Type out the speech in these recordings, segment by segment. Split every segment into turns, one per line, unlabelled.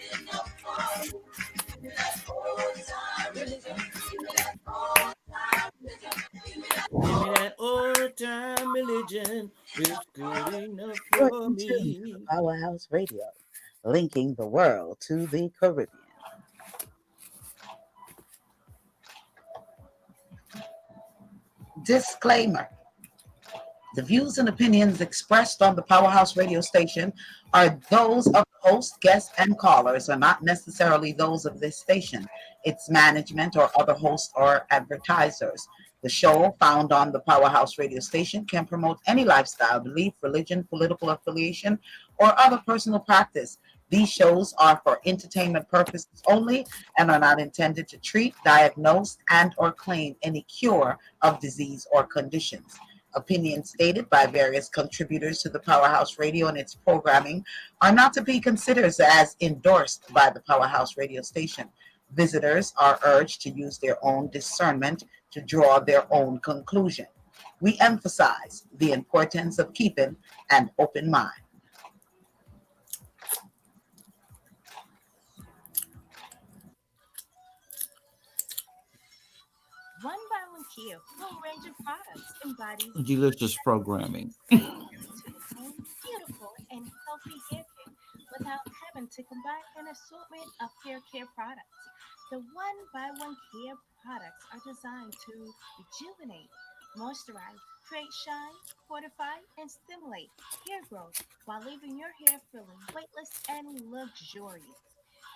Give me that old time religion. It's good enough
You're
for
in tune to
me.
Powerhouse Radio, linking the world to the Caribbean. Disclaimer: the views and opinions expressed on the Powerhouse radio station are those of the host, guests, and callers, are not necessarily those of this station, its management, or other hosts or advertisers. The show, found on the Powerhouse radio station, can promote any lifestyle, belief, religion, political affiliation, or other personal practice. These shows are for entertainment purposes only and are not intended to treat, diagnose, and or claim any cure of disease or conditions. Opinions stated by various contributors to the Powerhouse Radio and its programming are not to be considered as endorsed by the Powerhouse Radio station. Visitors are urged to use their own discernment to draw their own conclusion. We emphasize the importance of keeping an open mind.
One by one key of full range of products embodies
Delicious programming.
to own beautiful and healthy hair care without having to combine an assortment of hair care products. The one by one care products are designed to rejuvenate, moisturize, create shine, fortify, and stimulate hair growth while leaving your hair feeling weightless and luxurious.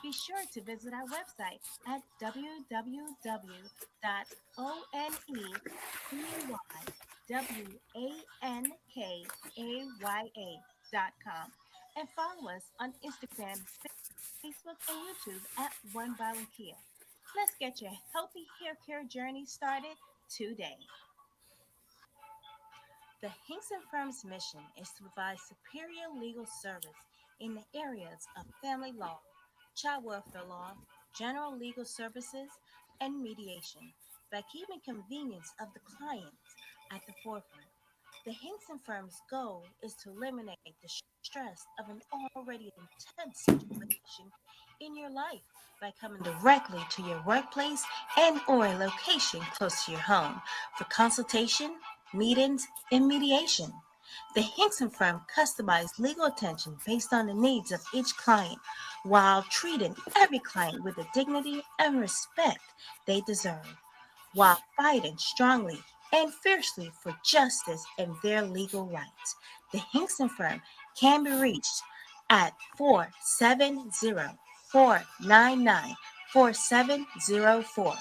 Be sure to visit our website at www.onewankaaya.com and follow us on Instagram, Facebook, and YouTube at One by One Kia. Let's get your healthy hair care journey started today. The Hinkson Firm's mission is to provide superior legal service in the areas of family law, child welfare law, general legal services, and mediation by keeping convenience of the clients at the forefront. The Hinkson Firm's goal is to eliminate the stress of an already intense situation in your life by coming directly to your workplace and or a location close to your home for consultation, meetings, and mediation. The Hinkson firm customized legal attention based on the needs of each client while treating every client with the dignity and respect they deserve, while fighting strongly and fiercely for justice and their legal rights. The Hinkson firm can be reached at 470-499-4704.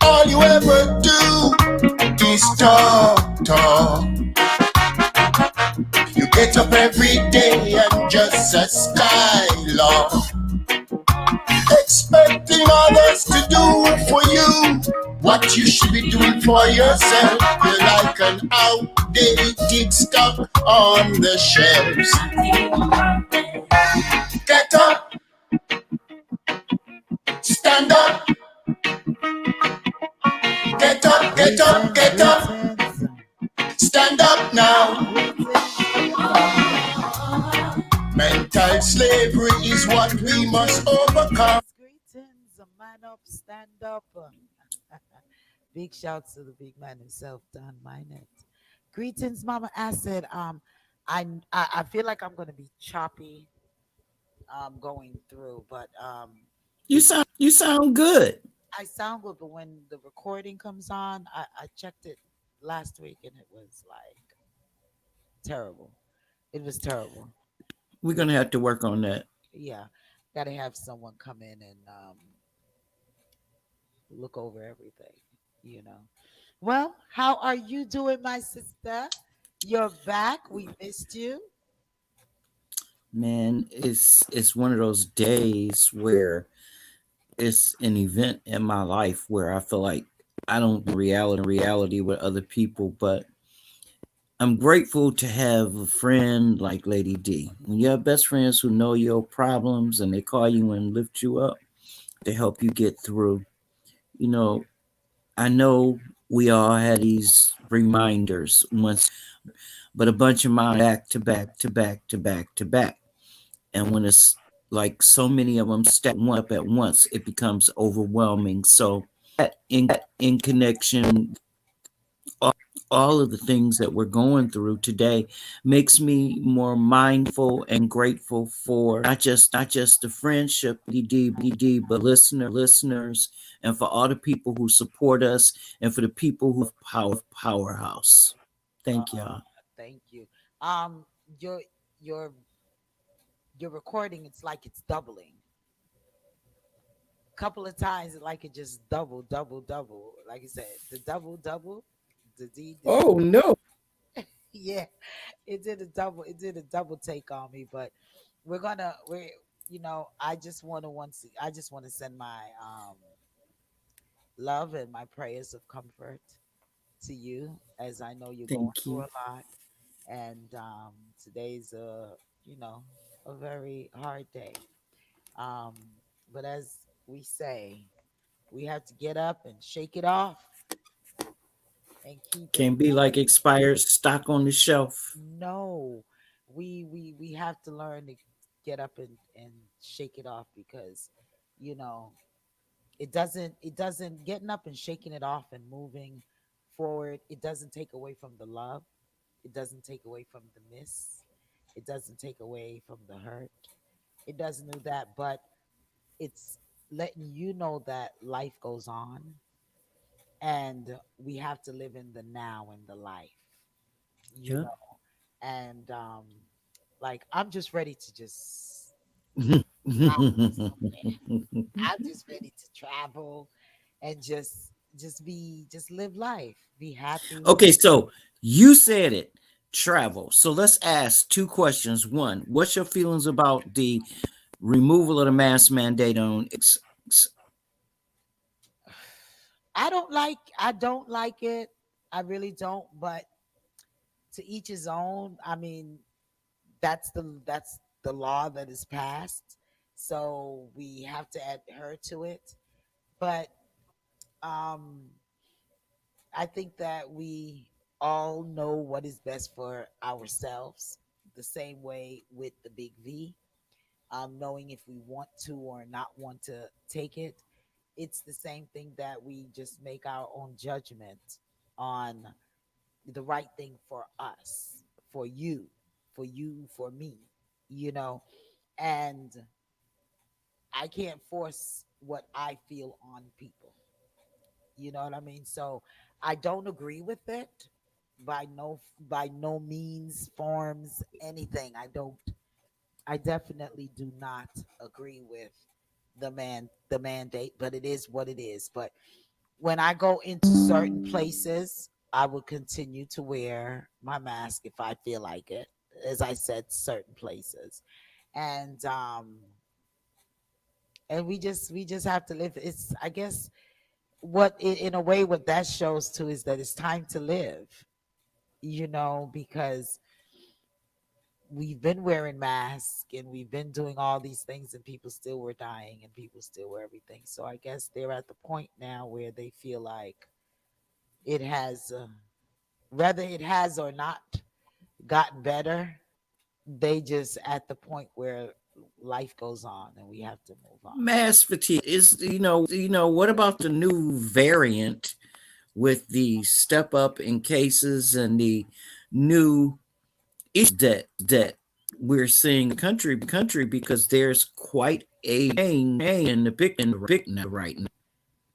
All you ever do is talk, talk. You get up every day and just a skylark, expecting others to do for you what you should be doing for yourself. You're like an outdated stock on the shelves. Get up, stand up, get up, get up, get up, stand up now. Mental slavery is what we must overcome.
Greetings, man up, stand up. Big shouts to the big man himself, Don Minot. Greetings, Mama Acid. I feel like I'm gonna be choppy going through, but
You sound good.
I sound good, but when the recording comes on, I checked it last week and it was like terrible. It was terrible.
We're gonna have to work on that.
Yeah. Gotta have someone come in and look over everything. Well, how are you doing, my sister? You're back. We missed you.
Man, it's one of those days where it's an event in my life where I feel like I don't reality with other people, but I'm grateful to have a friend like Lady D. When you have best friends who know your problems and they call you and lift you up to help you get through, you know, I know we all had these reminders once, but a bunch of mine back to back to back to back to back. And when it's like so many of them stack one up at once, it becomes overwhelming. So that in connection, all of the things that we're going through today makes me more mindful and grateful for not just the friendship DD, but listeners, and for all the people who support us, and for the people who have powerhouse. Thank y'all.
Thank you. Um, your your your recording, it's like it's doubling. Couple of times, it like it just double, double, double. Like you said, the double, double, the D, the D.
Oh no.
Yeah, it did a double. It did a double take on me. But we're I just want to I just want to send my love and my prayers of comfort to you, as I know you're going
Thank
through
you.
a lot. And today's you know, a very hard day. Um, but as we say, we have to get up and shake it off and keep it
Can't be
moving.
like expired stock on the shelf.
No, we have to learn to get up and shake it off, because you know, it doesn't getting up and shaking it off and moving forward, it doesn't take away from the love, it doesn't take away from the miss, it doesn't take away from the hurt, it doesn't do that, but it's letting you know that life goes on, and we have to live in the now, in the life, you
Yep.
know. And like, I'm just ready to just travel somewhere. I'm just ready to travel and just live life, be happy.
Okay, so you said it, travel. So let's ask two questions. One, what's your feelings about the removal of the mask mandate on
I don't like it. I really don't, but to each his own. I mean, that's the law that is passed. So we have to adhere to it. But um I think that we all know what is best for ourselves. The same way with the big V, knowing if we want to or not want to take it. It's the same thing that we just make our own judgment on the right thing for us, for me, you know. And I can't force what I feel on people. You know what I mean? So I don't agree with it by no means, forms, anything. I definitely do not agree with the mandate, but it is what it is. But when I go into certain places, I will continue to wear my mask if I feel like it. As I said, certain places. And we just have to live. It's, I guess, in a way what that shows too is that it's time to live, because we've been wearing masks and we've been doing all these things, and people still were dying and people still were everything. So I guess they're at the point now where they feel like it has, whether it has or not gotten better, they just at the point where life goes on and we have to move on.
mass fatigue? Is what about the new variant with the step up in cases and the new issues that we're seeing in the country because there's quite a pain in the pic now right now.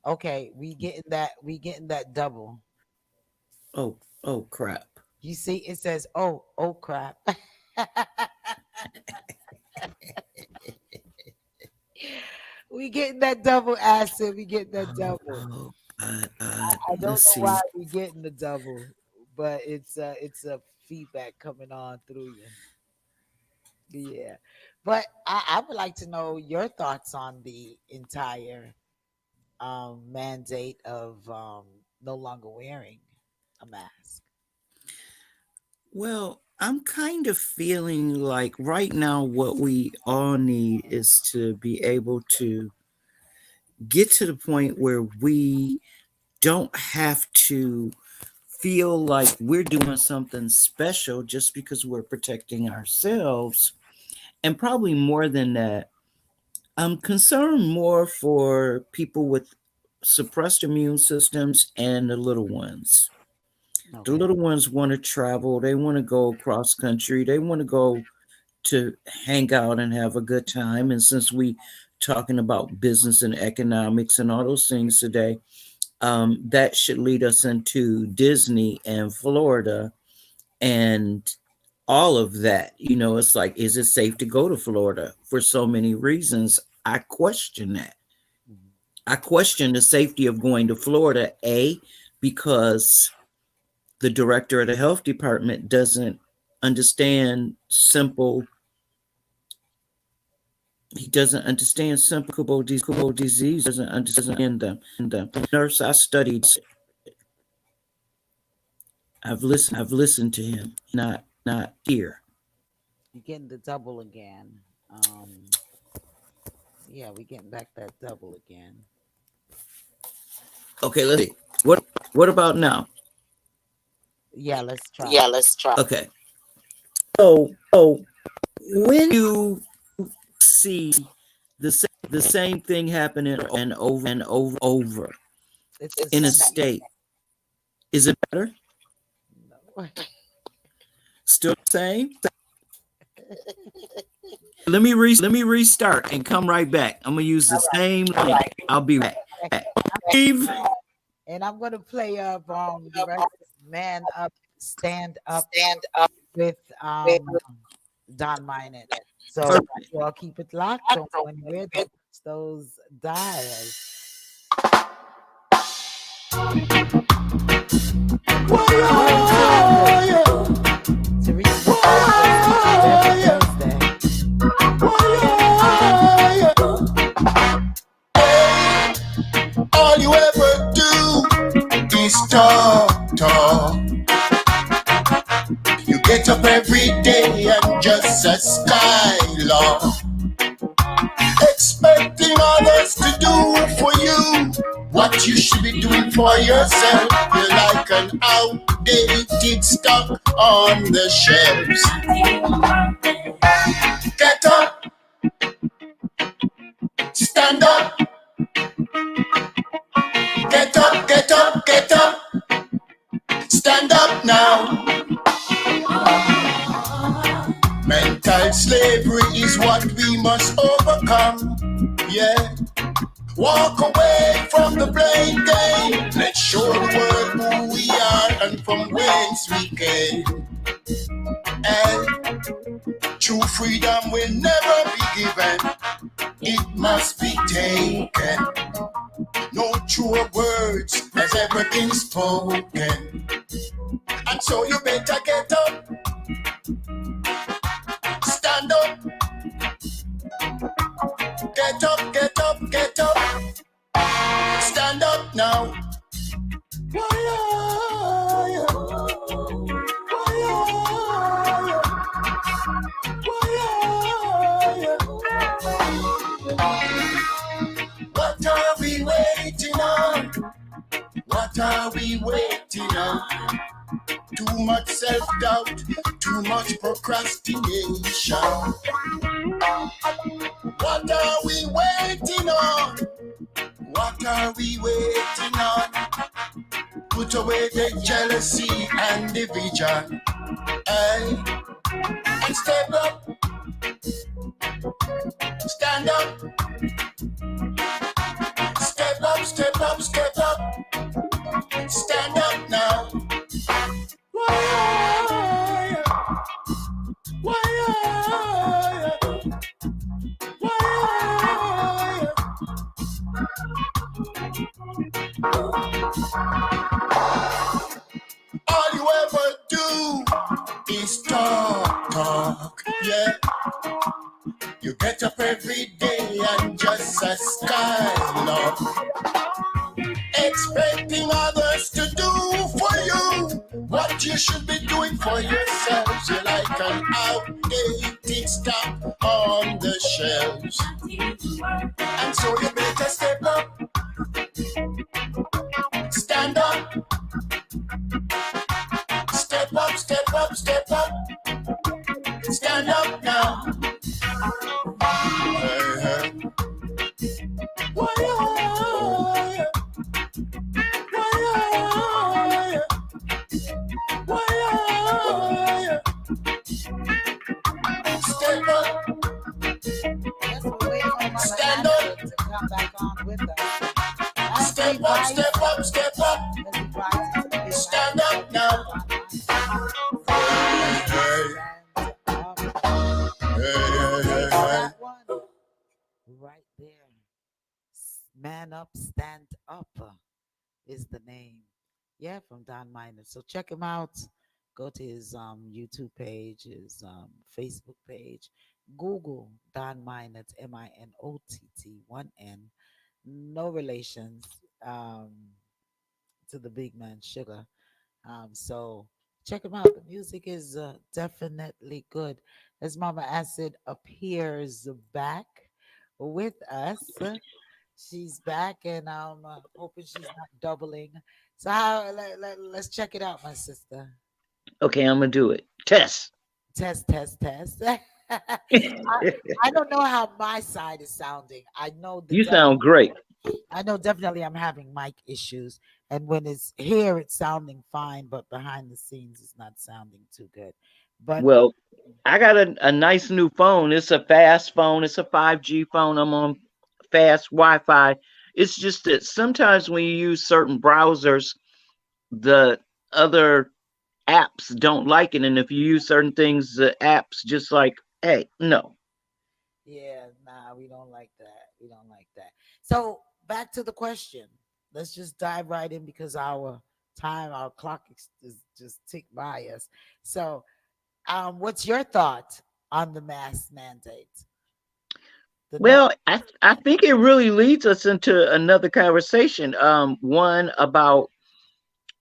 Okay, we getting that double.
Oh crap.
You see, it says, oh crap. We getting that double acid. We getting that double.
Oh,
I don't
let's
know why
see.
we getting the double, but it's a feedback coming on through you. Yeah. But I would like to know your thoughts on the entire mandate of no longer wearing a mask.
Well, I'm kind of feeling like right now what we all need is to be able to get to the point where we don't have to feel like we're doing something special just because we're protecting ourselves. And probably more than that, I'm concerned more for people with suppressed immune systems and the little ones. The
Okay.
little ones want to travel, they want to go across country, they want to go to hang out and have a good time. And since we talking about business and economics and all those things today, that should lead us into Disney and Florida and all of that. It's like, is it safe to go to Florida? For so many reasons, I question that.
Mhm.
I question the safety of going to Florida, because the director of the health department doesn't understand simple he doesn't understand simple disease, doesn't understand them. And the nurse I studied, I've listened to him, not here.
You're getting the double again. Yeah, we getting back that double again.
Okay, let's see. What about now?
Yeah, let's try.
Okay. So when you see the same thing happening and over
It's the
in a
same.
state, is it better?
No.
Still the same? Let me restart and come right back. I'm gonna use the same link. I'll be right back. Steve.
And I'm gonna play up the rest of Man Up, Stand Up with Don Minot. So you all keep it locked. Don't go anywhere. Don't touch those dials. Teresa Thursday.
All you ever do is talk. You get up every day and just a skylark, expecting others to do for you what you should be doing for yourself. You're like an outdated stock on the shelves. Get up, stand up, get up, get up, get up, stand up now. Mental slavery is what we must overcome. Yeah. Walk away from the blame game. Let's show the world who we are and from whence we came. And true freedom will never be given. It must be taken. No truer words has ever been spoken. And so you better get up, stand up, get up, get up, get up, stand up now. What are we waiting on? What are we waiting on? Too much self-doubt, too much procrastination. What are we waiting on? What are we waiting on? Put away the jealousy and division. Hey, and step up, stand up, step up, step up, step up, stand up now. Why? All you ever do is talk, yeah. You get up every day and just a skylark, expecting others to do for you what what you should be doing for yourselves. You're like an outdated stock on the shelves. And so you better step up, stand up, step up, step up, step up, stand up now. Hey, hey. Why, why, why, why, step up,
Yes, we're waiting on Mama
stand
Acid
up,
to come back on with us. As
step
we
up,
rise,
step up, step up,
as we rise into the big
stand up now. Hey,
stand up.
hey, hey,
It's
hey.
that one right there. Man up, stand up is the name. Yeah, from Don Miner. So check him out. Go to his YouTube page, his Facebook page. Google Don Minott, Minott, 1N. No relations um, to the big man Sugar. So check him out. The music is definitely good. As Mama Acid appears back with us, she's back, and I'm hoping she's not doubling. So let's check it out, my sister.
Okay, I'm gonna do it. Test.
Test, test, test. I don't know how my side is sounding.
You sound great.
I know definitely I'm having mic issues, and when it's here, it's sounding fine, but behind the scenes, it's not sounding too good. But
Well, I got a nice new phone. It's a fast phone. It's a 5G phone. I'm on fast Wi-Fi. It's just that sometimes when you use certain browsers, the other apps don't like it, and if you use certain things, the apps just like, hey, no.
yeah, nah, we don't like that. We don't like that. So back to the question. Let's just dive right in because our clock is just ticked by us. So, what's your thought on the mask mandate? The no.
Well, I think it really leads us into another conversation. One about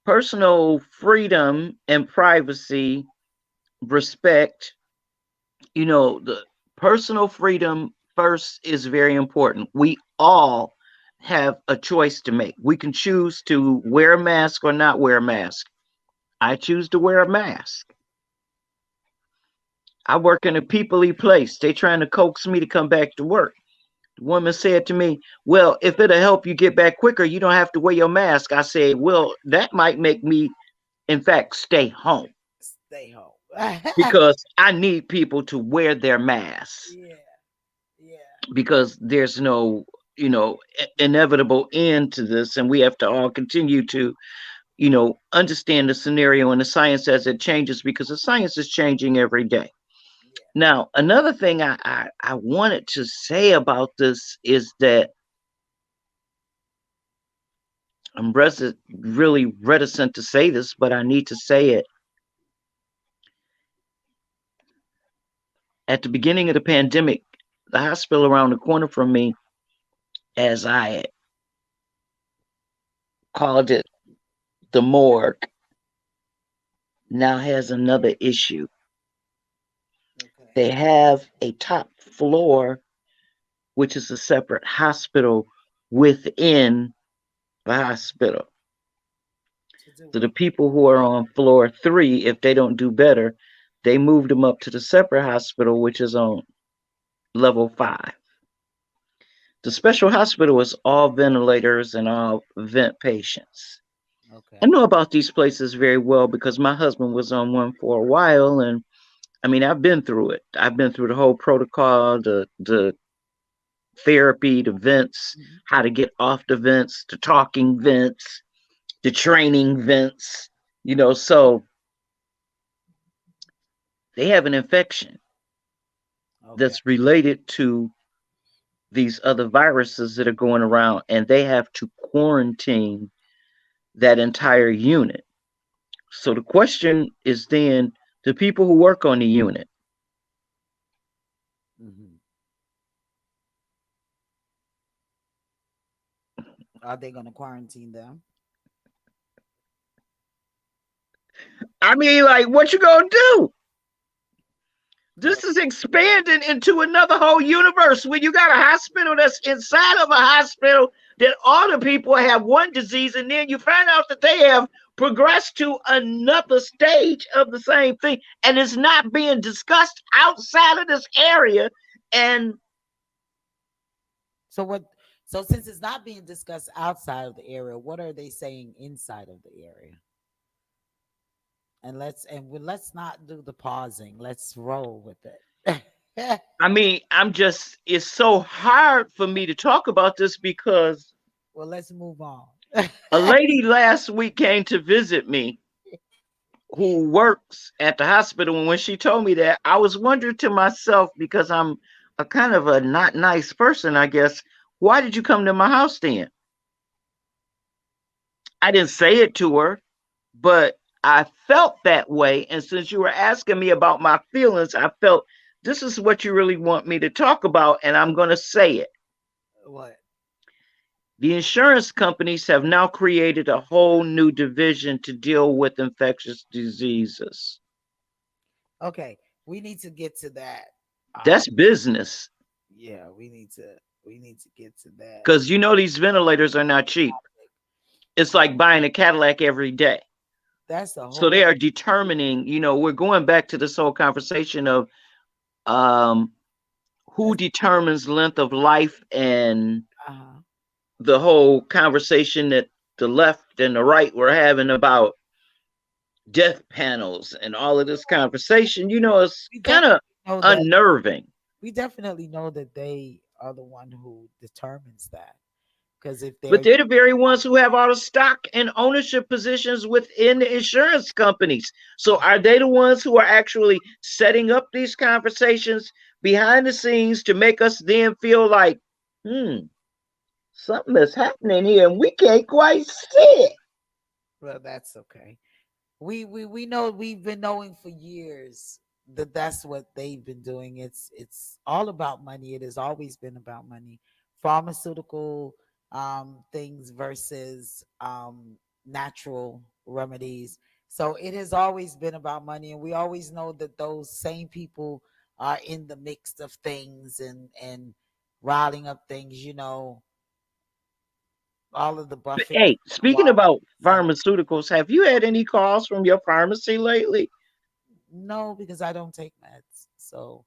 personal freedom and privacy, respect. The personal freedom first is very important. We all have a choice to make. We can choose to wear a mask or not wear a mask. I choose to wear a mask. I work in a peoply place. They trying to coax me to come back to work. The woman said to me, well, if it'll help you get back quicker, you don't have to wear your mask. I said, well, that might make me, in fact, stay home
Stay home.
because I need people to wear their masks
Yeah, yeah,
because there's no, inevitable end to this. And we have to all continue to, understand the scenario and the science as it changes because the science is changing every day.
yeah.
Now, another thing I wanted to say about this is that really reticent to say this, but I need to say it. At the beginning of the pandemic, the hospital around the corner from me, as I called it the morgue, now has another issue.
Okay.
They have a top floor, which is a separate hospital within the hospital.
To do
So the
what?
people who are on floor 3, if they don't do better, they moved them up to the separate hospital, which is on level 5. The special hospital is all ventilators and all vent patients. I
Okay.
know about these places very well because my husband was on one for a while, and I mean I've been through it. I've been through the whole protocol, the therapy, the vents,
Mhm.
how to get off the vents, the talking vents, the training vents. So they have an infection
Okay.
that's related to these other viruses that are going around, and they have to quarantine that entire unit. So the question is then the people who work on the unit,
Hmm. Are they going to quarantine them?
I mean, like, what you gonna do?
Well,
This is expanding into another whole universe where you got a hospital that's inside of a hospital that all the people have one disease, and then you find out that they have progressed to another stage of the same thing, and it's not being discussed outside of this area. And
so what? So since it's not being discussed outside of the area, what are they saying inside of the area? Let's not do the pausing. Let's roll with it.
I mean, it's so hard for me to talk about this because
Well, let's move on.
a lady last week came to visit me who works at the hospital. And when she told me that, I was wondering to myself, because I'm a kind of a not nice person, I guess, why did you come to my house then? I didn't say it to her, but I felt that way. And since you were asking me about my feelings, I felt this is what you really want me to talk about, and I'm going to say it.
What?
The insurance companies have now created a whole new division to deal with infectious diseases.
Okay, we need to get to that. Um,
That's business,
yeah, we need to get to that.
because these ventilators are not cheap. It's like buying a Cadillac every day.
That's a
So
whole.
they are determining, we're going back to this whole conversation of um, who
That's,
determines length of life, and
uh-huh.
the whole conversation that the left and the right were having about death panels and all of this conversation. It's
We
kind
definitely
of
know that.
unnerving.
We definitely know that they are the one who determines that. Because if
But
they're
they're the very ones who have all the stock and ownership positions within the insurance companies. So are they the ones who are actually setting up these conversations behind the scenes to make us then feel like, hmm, something is happening here and we can't quite see it?
well, that's okay. We know we've been knowing for years that that's what they've been doing. It's all about money. It has always been about money. Pharmaceutical things versus natural remedies. So it has always been about money, and we always know that those same people are in the mix of things and riling up things. All of the
But
Buffett
hey, speaking
Wall
about
and
pharmaceuticals, have you had any calls from your pharmacy lately?
no, because I don't take meds. So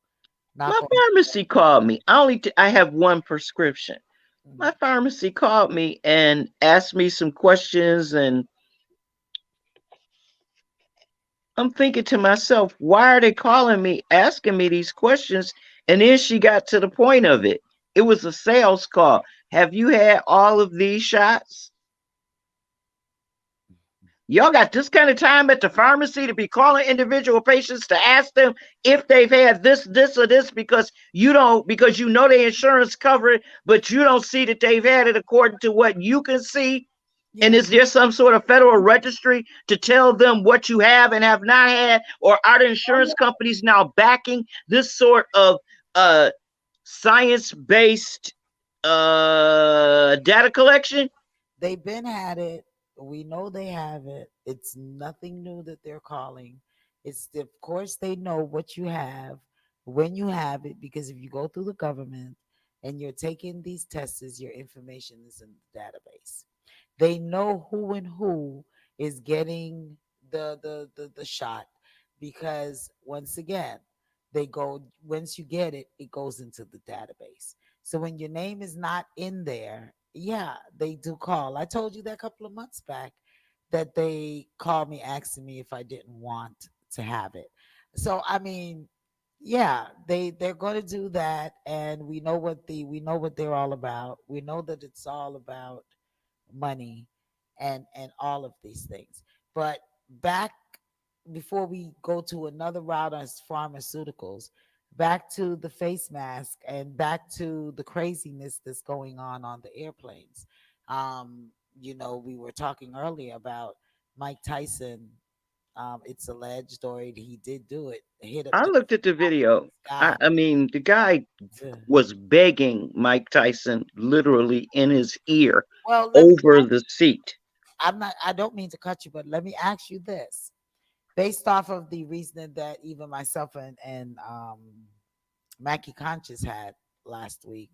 My
knock on.
pharmacy called me. I have one prescription. My
Mhm.
pharmacy called me and asked me some questions, and I'm thinking to myself, why are they calling me, asking me these questions? And then she got to the point of it. It was a sales call. Have you had all of these shots? Y'all got this kind of time at the pharmacy to be calling individual patients to ask them if they've had this, or this, because because their insurance cover it, but you don't see that they've had it according to what you can see. And
Yeah,
is there some sort of federal registry to tell them what you have and have not had? Or are the insurance companies now backing this sort of uh, science-based data collection?
they've been had it. We know they have it. It's nothing new that they're calling. Of course, they know what you have when you have it, because if you go through the government and you're taking these tests, your information is in the database. They know who and who is getting the shot, because once again, they go once you get it, it goes into the database. So when your name is not in there, yeah, they do call. I told you that a couple of months back that they called me asking me if I didn't want to have it. So I mean, yeah, they're going to do that, and we know what they're all about. We know that it's all about money and all of these things. But back before we go to another route as pharmaceuticals, back to the face mask and back to the craziness that's going on the airplanes. We were talking earlier about Mike Tyson. It's alleged, or he did do it, hit up
I
the
looked at the video.
sky.
I mean, the guy was begging Mike Tyson literally in his ear
Well,
over the seat.
I don't mean to cut you, but let me ask you this. based off of the reasoning that even myself and Mackie Conscious had last week.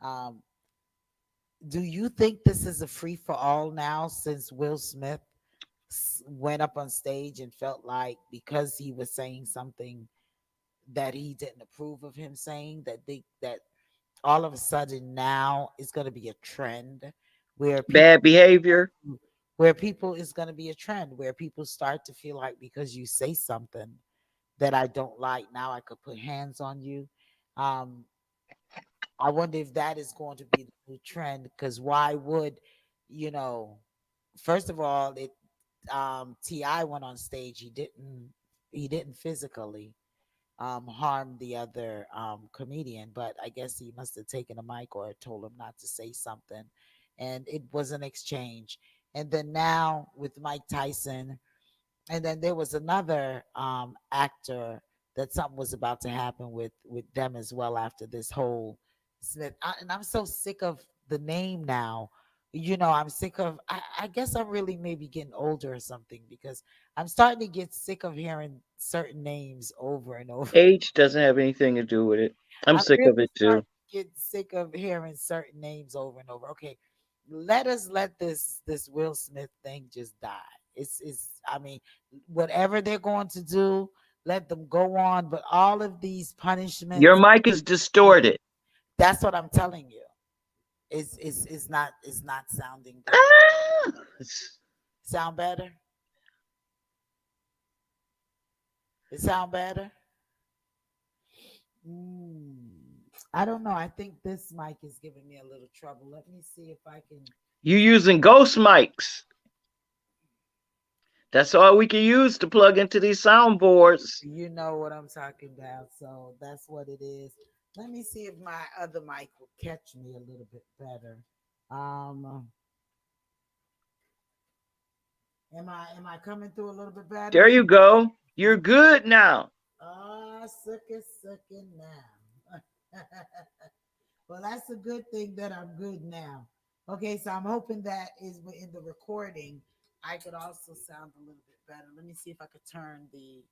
Um, do you think this is a free for all now since Will Smith went up on stage and felt like because he was saying something that he didn't approve of him saying that all of a sudden now it's going to be a trend where people
Bad behavior.
is going to be a trend where people start to feel like because you say something that I don't like, now I could put hands on you. um I wonder if that is going to be the new trend, because why would, you know, first of all, it Ti went on stage, he didn't physically harm the other comedian, but I guess he must have taken a mic or told him not to say something, and it was an exchange. And then now with Mike Tyson, and then there was another actor that something was about to happen with them as well after this whole Smith. And I'm so sick of the name now. I'm sick of. I guess I'm really maybe getting older or something, because I'm starting to get sick of hearing certain names over and over.
Age doesn't have anything to do with it. I'm
I'm
sick
really
of it too.
starting to get sick of hearing certain names over and over. Okay, let this Will Smith thing just die. It's I mean, whatever they're going to do, let them go on. But all of these
Your
punishments,
mic is distorted.
that's what I'm telling you. It's not sounding good.
Ah!
Sound better? It sound better? I don't know. I think this mic is giving me a little trouble. Let me see if I can.
You using ghost mics. That's all we can use to plug into these soundboards.
You know what I'm talking about. So that's what it is. Let me see if my other mic will catch me a little bit better. Um, am I coming through a little bit
There
better?
you go. You're good now.
Ah, sucking now. Well, that's a good thing that I'm good now. Okay, so I'm hoping that is in the recording, I could also sound a little bit better. Let me see if I could turn the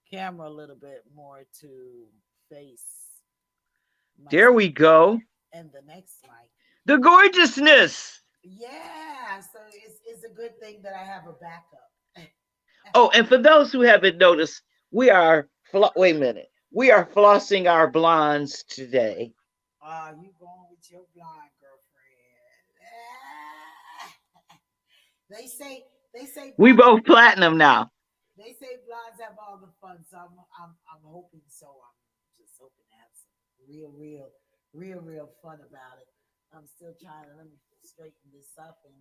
camera a little bit more to face
There
myself
we go.
and the next mic.
The gorgeousness.
Yeah, so it's a good thing that I have a backup.
Oh, and for those who haven't noticed, we are, wait a minute. We are flossing our blondes today.
You going with your blind girlfriend? They say
We
blind,
both platinum now.
they say blinds have all the fun, so I'm hoping so. I'm just hoping to have some real fun about it. I'm still trying to let me straighten this up, and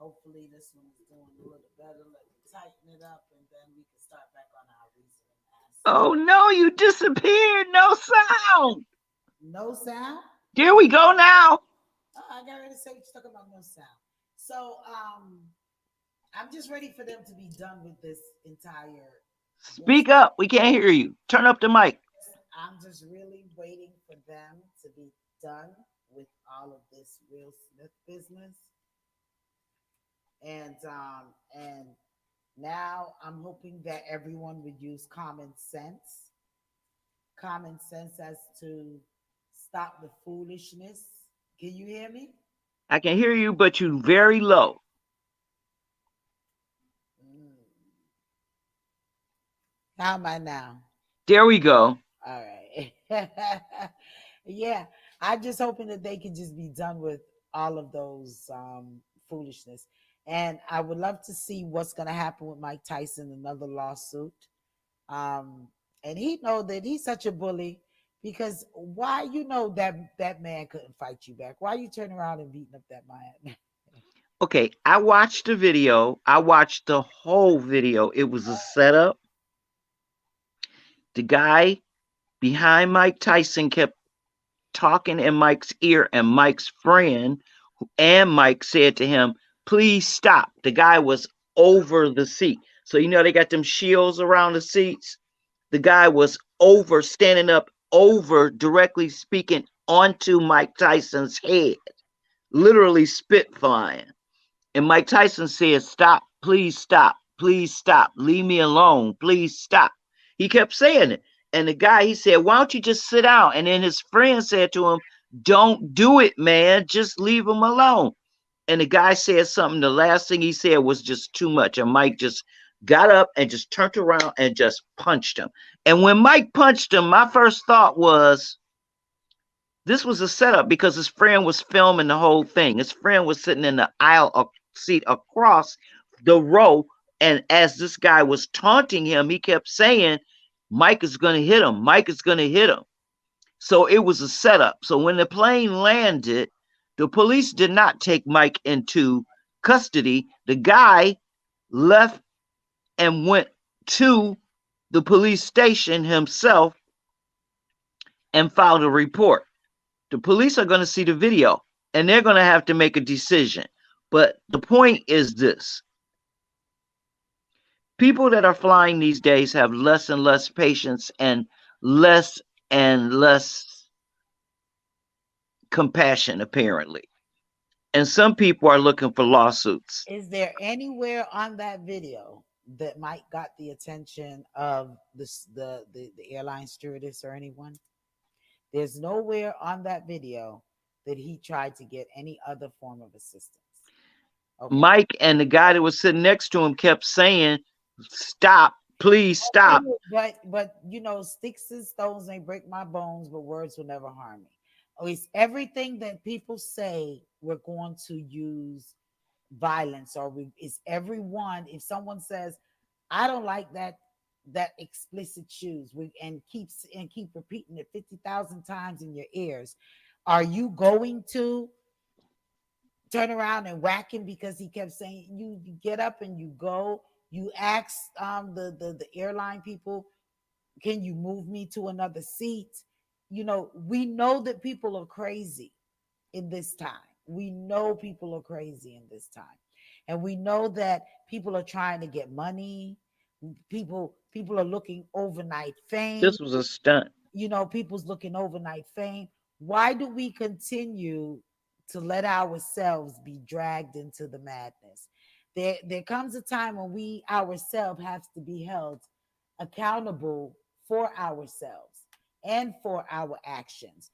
hopefully this one is doing a little better. Let me tighten it up, and then we can start back on our reasoning as
Oh no, you disappeared. No sound.
no sound.
There we go now.
I got ready to say what you're talking about, no sound. So I'm just ready for them to be done with this entire Will.
Speak up. We can't hear you. Turn up the mic.
I'm just really waiting for them to be done with all of this Will Smith business. And now I'm hoping that everyone would use common sense as to stop the foolishness. Can you hear me?
I can hear you, but you very low.
Mm. How am I now?
There we go.
All right. Yeah, I'm just hoping that they can just be done with all of those foolishness. And I would love to see what's going to happen with Mike Tyson, another lawsuit. Um, and he know that he's such a bully, because why, that man couldn't fight you back? Why you turn around and beating up that man?
Okay, I watched the video. I watched the whole video. It was a setup. The guy behind Mike Tyson kept talking in Mike's ear, and Mike's friend and Mike said to him, "Please stop." The guy was over the seat. So, they got them shields around the seats. The guy was over, standing up, over, directly speaking onto Mike Tyson's head, literally spit flying. And Mike Tyson said, "Stop, please stop." please stop. Leave me alone. Please stop. He kept saying it. And the guy, he said, why don't you just sit down? And then his friend said to him, don't do it, man. Just leave him alone. And the guy said something. The last thing he said was just too much. And Mike just got up and just turned around and just punched him. And when Mike punched him, my first thought was, this was a setup because his friend was filming the whole thing. His friend was sitting in the aisle seat across the row. And as this guy was taunting him, he kept saying, Mike is going to hit him. Mike is going to hit him. So it was a setup. So when the plane landed, the police did not take Mike into custody. The guy left and went to the police station himself and filed a report. The police are going to see the video and they're going to have to make a decision. But the point is this: people that are flying these days have less and less patience less and less compassion, apparently. And some people are looking for lawsuits.
Is there anywhere on that video that might got the attention of the airline stewardess or anyone? There's nowhere on that video that he tried to get any other form of assistance. Okay.
Mike and the guy that was sitting next to him kept saying, stop, please stop.
But you know, sticks and stones may break my bones, but words will never harm me. Oh, it's everything that people say we're going to use violence, or is everyone, if someone says, I don't like that explicit shoes, and keep repeating it 50,000 times in your ears, are you going to turn around and whack him because he kept saying? You get up and you go. You ask the airline people, can you move me to another seat? You know, we know that people are crazy in this time. We know people are crazy in this time. And we know that people are trying to get money. People are looking overnight fame.
This was a stunt.
You know, people's looking overnight fame. Why do we continue to let ourselves be dragged into the madness? There comes a time when we ourselves have to be held accountable for ourselves and for our actions.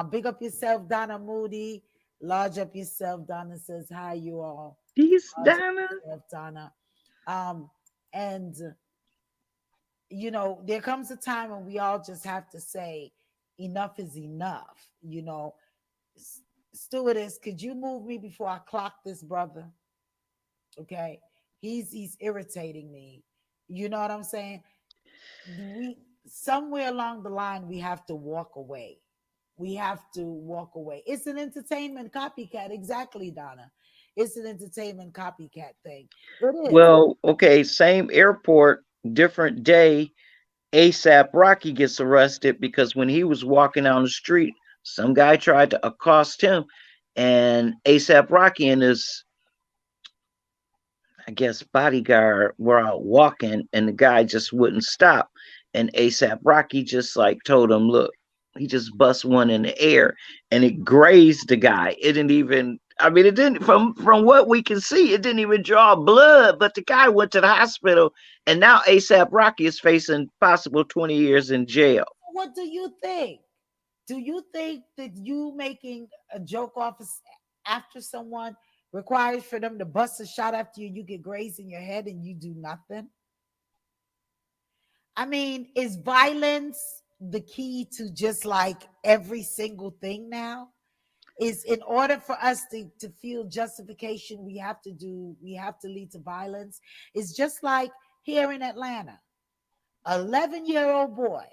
Big up yourself, Donna Moody. Large up yourself, Donna says hi, you all.
Peace,
Large up
Donna.
yourself, Donna. And you know, there comes a time when we all just have to say, enough is enough. You know, stewardess, could you move me before I clock this brother? Okay, he's irritating me. You know what I'm saying? We, somewhere along the line, we have to walk away. We have to walk away. It's an entertainment copycat. Exactly, Donna. It's an entertainment copycat thing. It is.
Well, okay, same airport, different day. ASAP Rocky gets arrested because when he was walking down the street, some guy tried to accost him, and ASAP Rocky and his, I guess, bodyguard were out walking, and the guy just wouldn't stop. And ASAP Rocky just like told him, look, he just bust one in the air and it grazed the guy. It didn't even, I mean, it didn't, from what we can see, it didn't even draw blood, but the guy went to the hospital, and now ASAP Rocky is facing possible 20 years in jail.
What do you think? Do you think that you making a joke off after someone requires for them to bust a shot after you get grazed in your head and you do nothing? I mean, is violence the key to just like every single thing now? Is in order for us to feel justification, we have to lead to violence. It's just like here in Atlanta, 11-year-old boy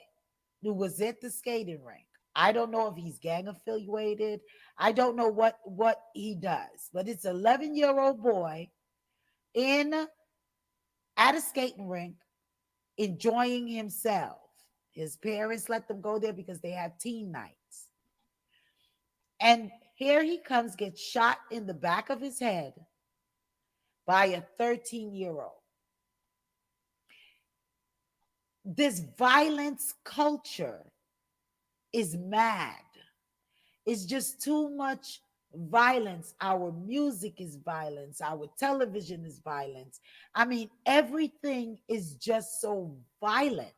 who was at the skating rink. I don't know if he's gang affiliated. I don't know what he does, but it's 11-year-old boy in at a skating rink enjoying himself. His parents let them go there because they have teen nights. And here he comes, gets shot in the back of his head by a 13-year-old. This violence culture is mad. It's just too much violence. Our music is violence. Our television is violence. I mean, everything is just so violent.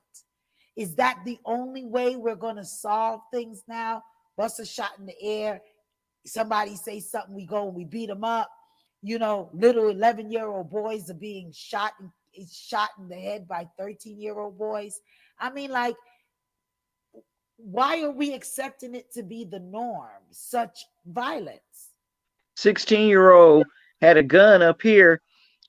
Is that the only way we're going to solve things now? Bust a shot in the air. Somebody say something, we go and we beat them up. Little 11-year-old boys are being shot in the head by 13-year-old boys. I mean, like, why are we accepting it to be the norm? Such violence.
16-year-old had a gun up here,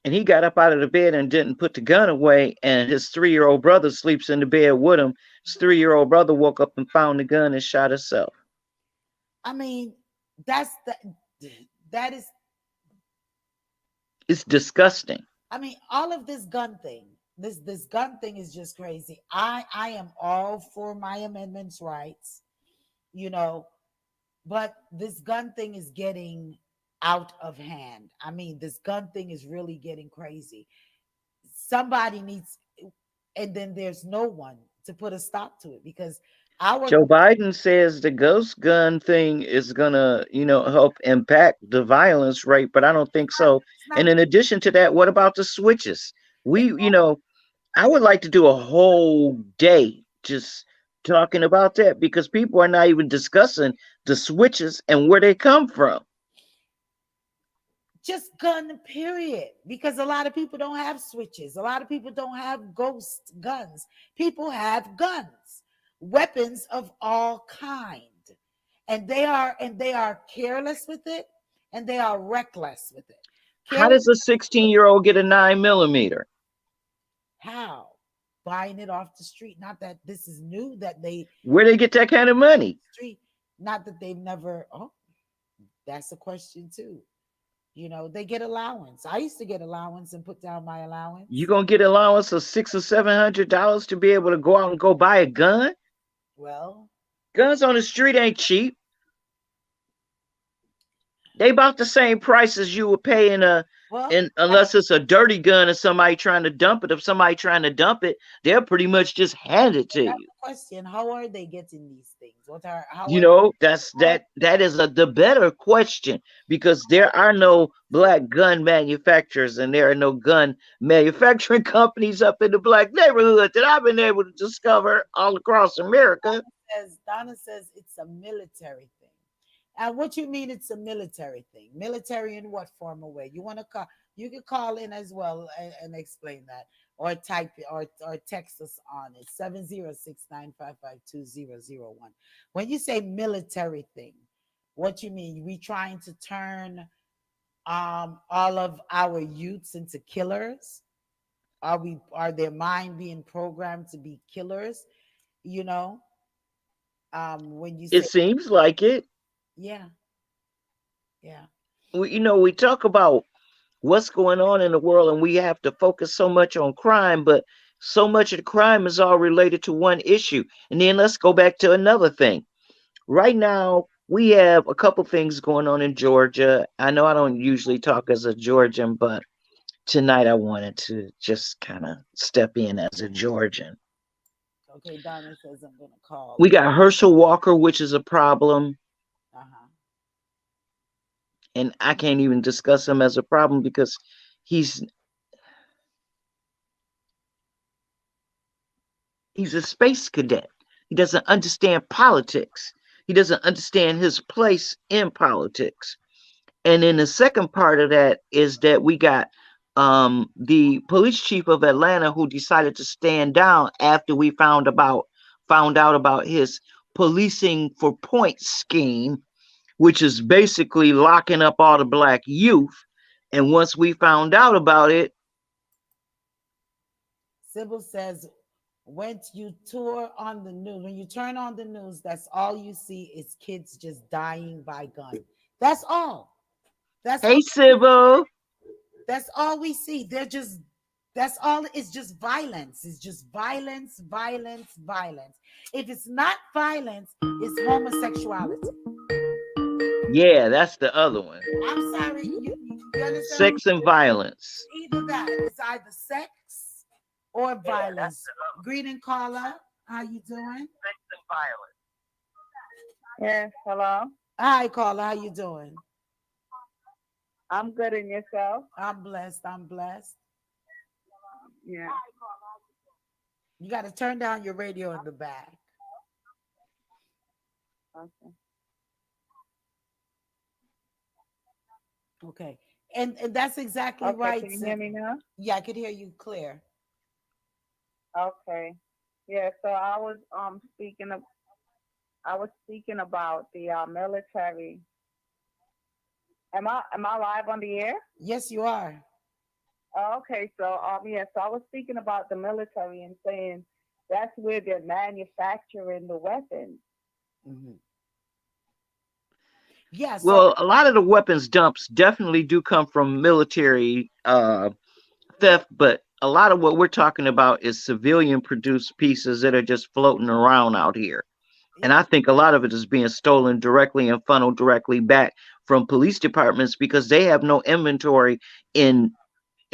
and he got up out of the bed and didn't put the gun away, and his 3-year-old brother sleeps in the bed with him. His 3-year-old brother woke up and found the gun and shot himself.
I mean, that's that is.
It's disgusting.
I mean, all of this gun thing. This gun thing is just crazy. I am all for my amendments rights, you know, but this gun thing is getting out of hand. I mean, this gun thing is really getting crazy. Somebody needs, and then there's no one to put a stop to it because our
Joe Biden says the ghost gun thing is gonna, help impact the violence rate, but I don't think so.
it's
And
not.
in addition to that, what about the switches?
It,
I would like to do a whole day just talking about that because people are not even discussing the switches and where they come from.
just gun period, because a lot of people don't have switches, a lot of people don't have ghost guns. People have guns, weapons of all kind, and they are careless with it, and they are reckless with it.
How
Careless
does a 16-year-old get a 9 millimeter?
how? Buying it off the street. Not that this is new, that they
Where they get that kind of money?
street, not that they've never. Oh, that's a question too. They get allowance. I used to get allowance and put down my
You
allowance.
gonna get allowance of $600 or $700 to be able to go out and go buy a gun?
Well,
Guns on the street ain't cheap. They about the same price as you would pay
well,
in unless it's a dirty gun and somebody trying to dump it. If somebody trying to dump it, they'll pretty much just hand it to
that's
you.
the question. How are they getting these things? What are how
You
are
know, that's
how are
that is the better question because there are no black gun manufacturers and there are no gun manufacturing companies up in the black neighborhood that I've been able to discover all across America.
Donna says it's a military thing. And what you mean it's a military thing? Military in what form or way? You want to call? You can call in as well and explain that, or type it, or text us on it 706-955-2001. When you say military thing, what you mean? We trying to turn all of our youths into killers? Are their mind being programmed to be killers? You know, when you
It
say,
seems like it.
yeah, yeah.
We talk about what's going on in the world and we have to focus so much on crime, but so much of the crime is all related to one issue. And then let's go back to another thing. Right now, we have a couple things going on in Georgia. I know I don't usually talk as a Georgian, but tonight I wanted to just kind of step in as a Georgian.
Okay, Donna says I'm gonna call
We
it.
got Herschel Walker, which is a problem,
Uh-huh.
and I can't even discuss him as a problem because he's he's a space cadet. He doesn't understand politics. He doesn't understand his place in politics. And then the second part of that is that we got the police chief of Atlanta who decided to stand down after we found out about his policing for points scheme, which is basically locking up all the black youth. And once we found out about it,
Sybil says when you tour on the news, when you turn on the news, that's all you see is kids just dying by gun. That's all. That's all.
hey Sybil,
That's all we see. They're just. That's all. It's just violence. It's just violence, violence, violence. If it's not violence, it's homosexuality.
yeah, that's the other one.
I'm sorry. You understand?
Sex and violence.
Either that. It's either sex or violence. Greeting, caller. How you doing?
Yes, hello.
Hi, caller. How you doing?
I'm good in yourself.
I'm blessed. I'm blessed.
Yeah.
You got to turn down your radio in the back.
Okay.
Okay. And that's exactly
Okay.
right,
Can you hear me
Sybil.
now?
Yeah, I could hear you clear.
Okay. Yeah. So I was speaking about the military. Am I live on the air?
Yes, you are.
Oh, okay. So yeah. So I was speaking about the military and saying that's where they're manufacturing the weapons.
Hmm. Yeah. So,
Well, a lot of the weapons dumps definitely do come from military theft, but a lot of what we're talking about is civilian produced pieces that are just floating around out here. And
yeah.
I think a lot of it is being stolen directly and funneled directly back from police departments because they have no inventory in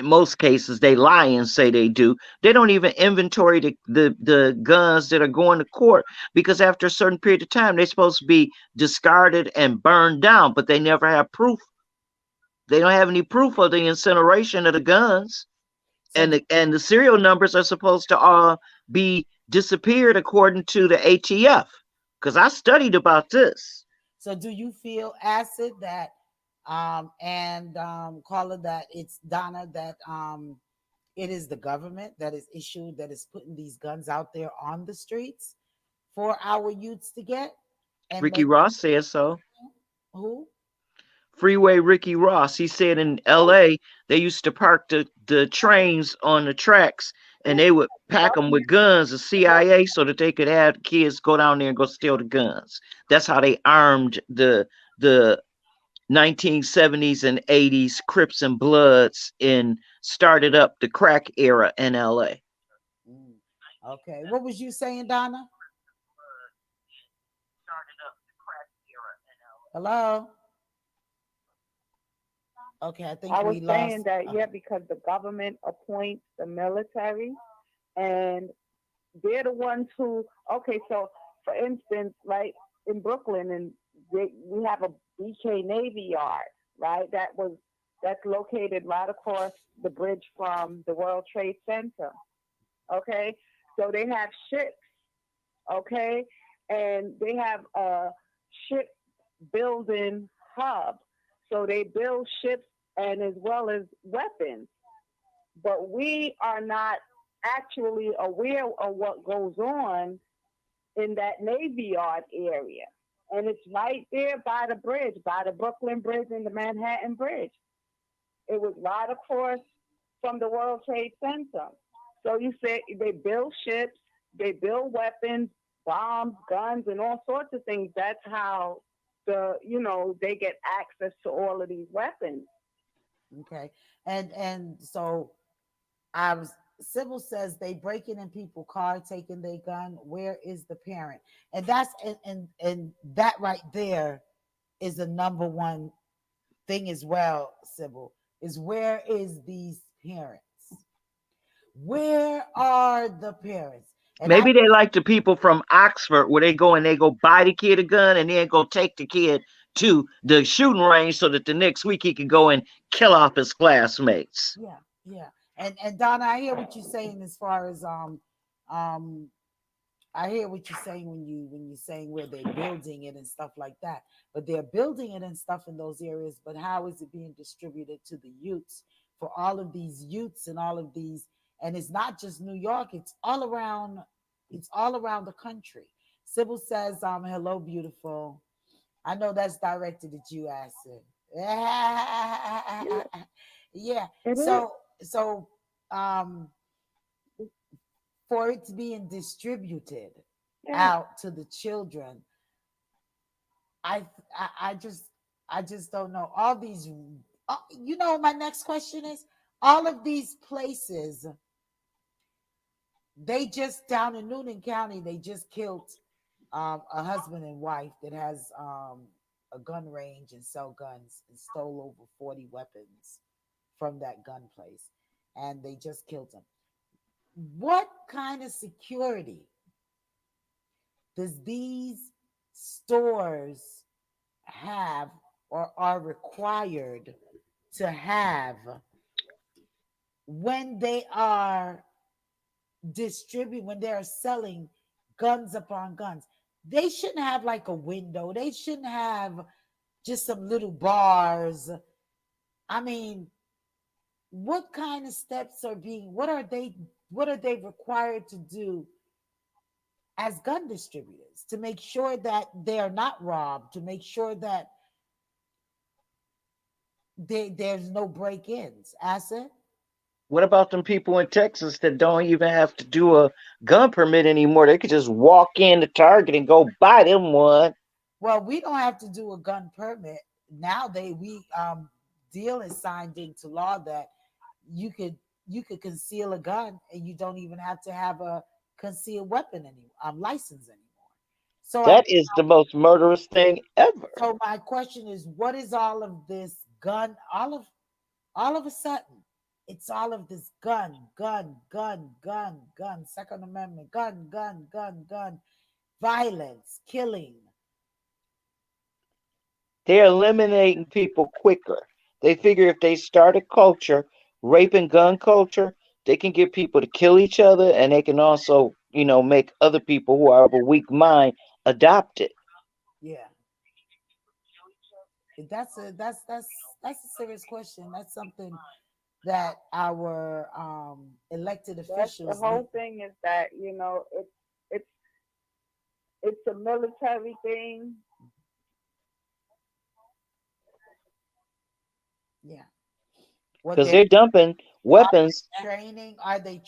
most cases. They lie and say they do. They don't even inventory the guns that are going to court because after a certain period of time they're supposed to be discarded and burned down, but they never have proof. They don't have any proof of the incineration of the guns,
So,
and the serial numbers are supposed to all be disappeared according to the ATF. Because I studied about this.
so do you feel, Acid, that and caller, that it's Donna, that it is the government that is issued, that is putting these guns out there on the streets for our youths to get and
Ricky
make
Ross says so.
who?
Freeway Ricky Ross. He said in LA they used to park the trains on the tracks and they would pack them with guns, the CIA, so that they could have kids go down there and go steal the guns. That's how they armed the 1970s and 80s Crips and Bloods and started up the crack era in LA.
Mm. Okay, what was you saying, Donna? Hello. Okay, I think
I was
we
saying
lost.
that yeah, because the government appoints the military, and they're the ones who. Okay, so for instance, like in Brooklyn, and we have a BK Navy Yard, right? That's located right across the bridge from the World Trade Center. Okay, so they have ships. Okay, and they have a ship building hub. So they build ships and as well as weapons. But we are not actually aware of what goes on in that Navy Yard area. And it's right there by the bridge, by the Brooklyn Bridge and the Manhattan Bridge. It was right across from the World Trade Center. So you say they build ships, they build weapons, bombs, guns, and all sorts of things. That's how they get access to all of these weapons.
Okay, and so I was. Sybil says they breaking in people car, taking their gun. Where is the parent? And that's and that right there is the number one thing as well, Sybil, is where is these parents? Where are the parents? And I
Maybe they like the people from Oxford where they go and they go buy the kid a gun and then go take the kid to the shooting range so that the next week he can go and kill off his classmates.
yeah, yeah. And Donna, I hear what you're saying as far as um I hear what you're saying when you're saying where they're building it and stuff like that. But they're building it and stuff in those areas. But how is it being distributed to the youths for all of these youths and all of these? And it's not just New York. It's all around. It's all around the country. Sybil says, hello, beautiful. I know that's directed at you, Acid. Yeah.
It is.
So um for it to being distributed
Yeah.
out to the children, I I just don't know all these. My next question is all of these places. They just down in Newton County, they just killed a husband and wife that has a gun range and sell guns and stole over 40 weapons from that gun place, and they just killed him. What kind of security does these stores have or are required to have when they are when they're selling guns upon guns. They shouldn't have like a window. They shouldn't have just some little bars. I mean, what kind of steps are being what are they required to do as gun distributors to make sure that they are not robbed, to make sure that there's no break-ins? Asset?
What about them people in Texas that don't even have to do a gun permit anymore? They could just walk in the Target and go buy them one.
Well, we don't have to do a gun permit now. They we deal is signed into law that you could you could conceal a gun and you don't even have to have a concealed weapon anymore, license anymore. So I
That is the most murderous thing ever.
so my question is, what is all of this gun? All of a sudden, it's all of this gun, Second Amendment, gun, violence, killing.
They're eliminating people quicker. They figure if they start a culture, rape and gun culture, they can get people to kill each other and they can also, make other people who are of a weak mind adopt it.
Yeah, that's a serious question. That's something that our elected
That's the
officials need.
whole thing is that it's it's a military thing.
Yeah, what
Because
they're
they're dumping
are
weapons.
they training? Are they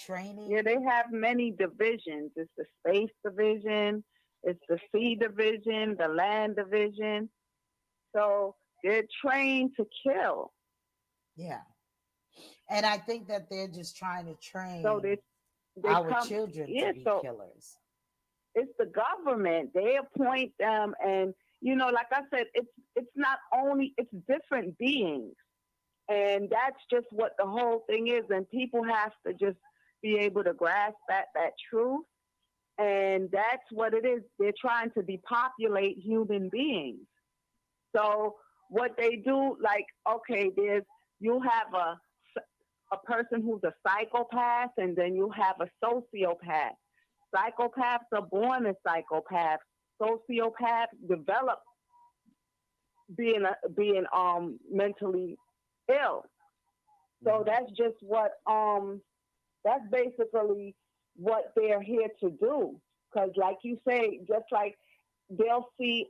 Yeah,
training?
they have many divisions. It's the space division, it's the sea division, the land division. So they're trained to kill.
Yeah, and I think that they're just trying to
So
train
they
our
come.
children to
Yeah,
be
so
killers.
it's the government. They appoint them, and like I said, it's not only it's different beings, and that's just what the whole thing is. And people have to just be able to grasp that truth, and that's what it is. They're trying to depopulate human beings. So what they do, like, okay, you have a person who's a psychopath, and then you have a sociopath. Psychopaths are born as psychopaths. Sociopaths develop being mentally ill. So
Mhm.
that's basically what they're here to do. Because like you say, just like they'll see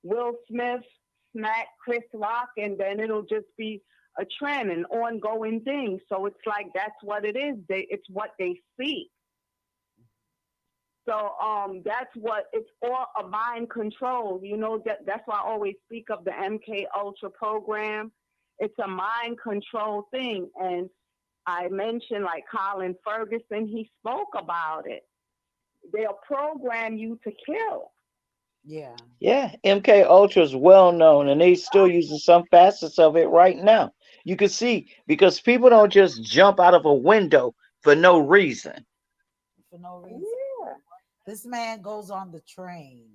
Will Smith smack Chris Rock, and then it'll just be a trend, an ongoing thing. So it's like that's what it is. It's what they see. So that's what it's all a mind control. That's why I always speak of the MK Ultra program. It's a mind control thing, and I mentioned like Colin Ferguson. He spoke about it. They'll program you to kill.
Yeah,
Yeah, MK Ultra is well known and they still using some facets of it right now. You can see because people don't just jump out of a window for no reason.
for no reason.
Yeah.
This man goes on the train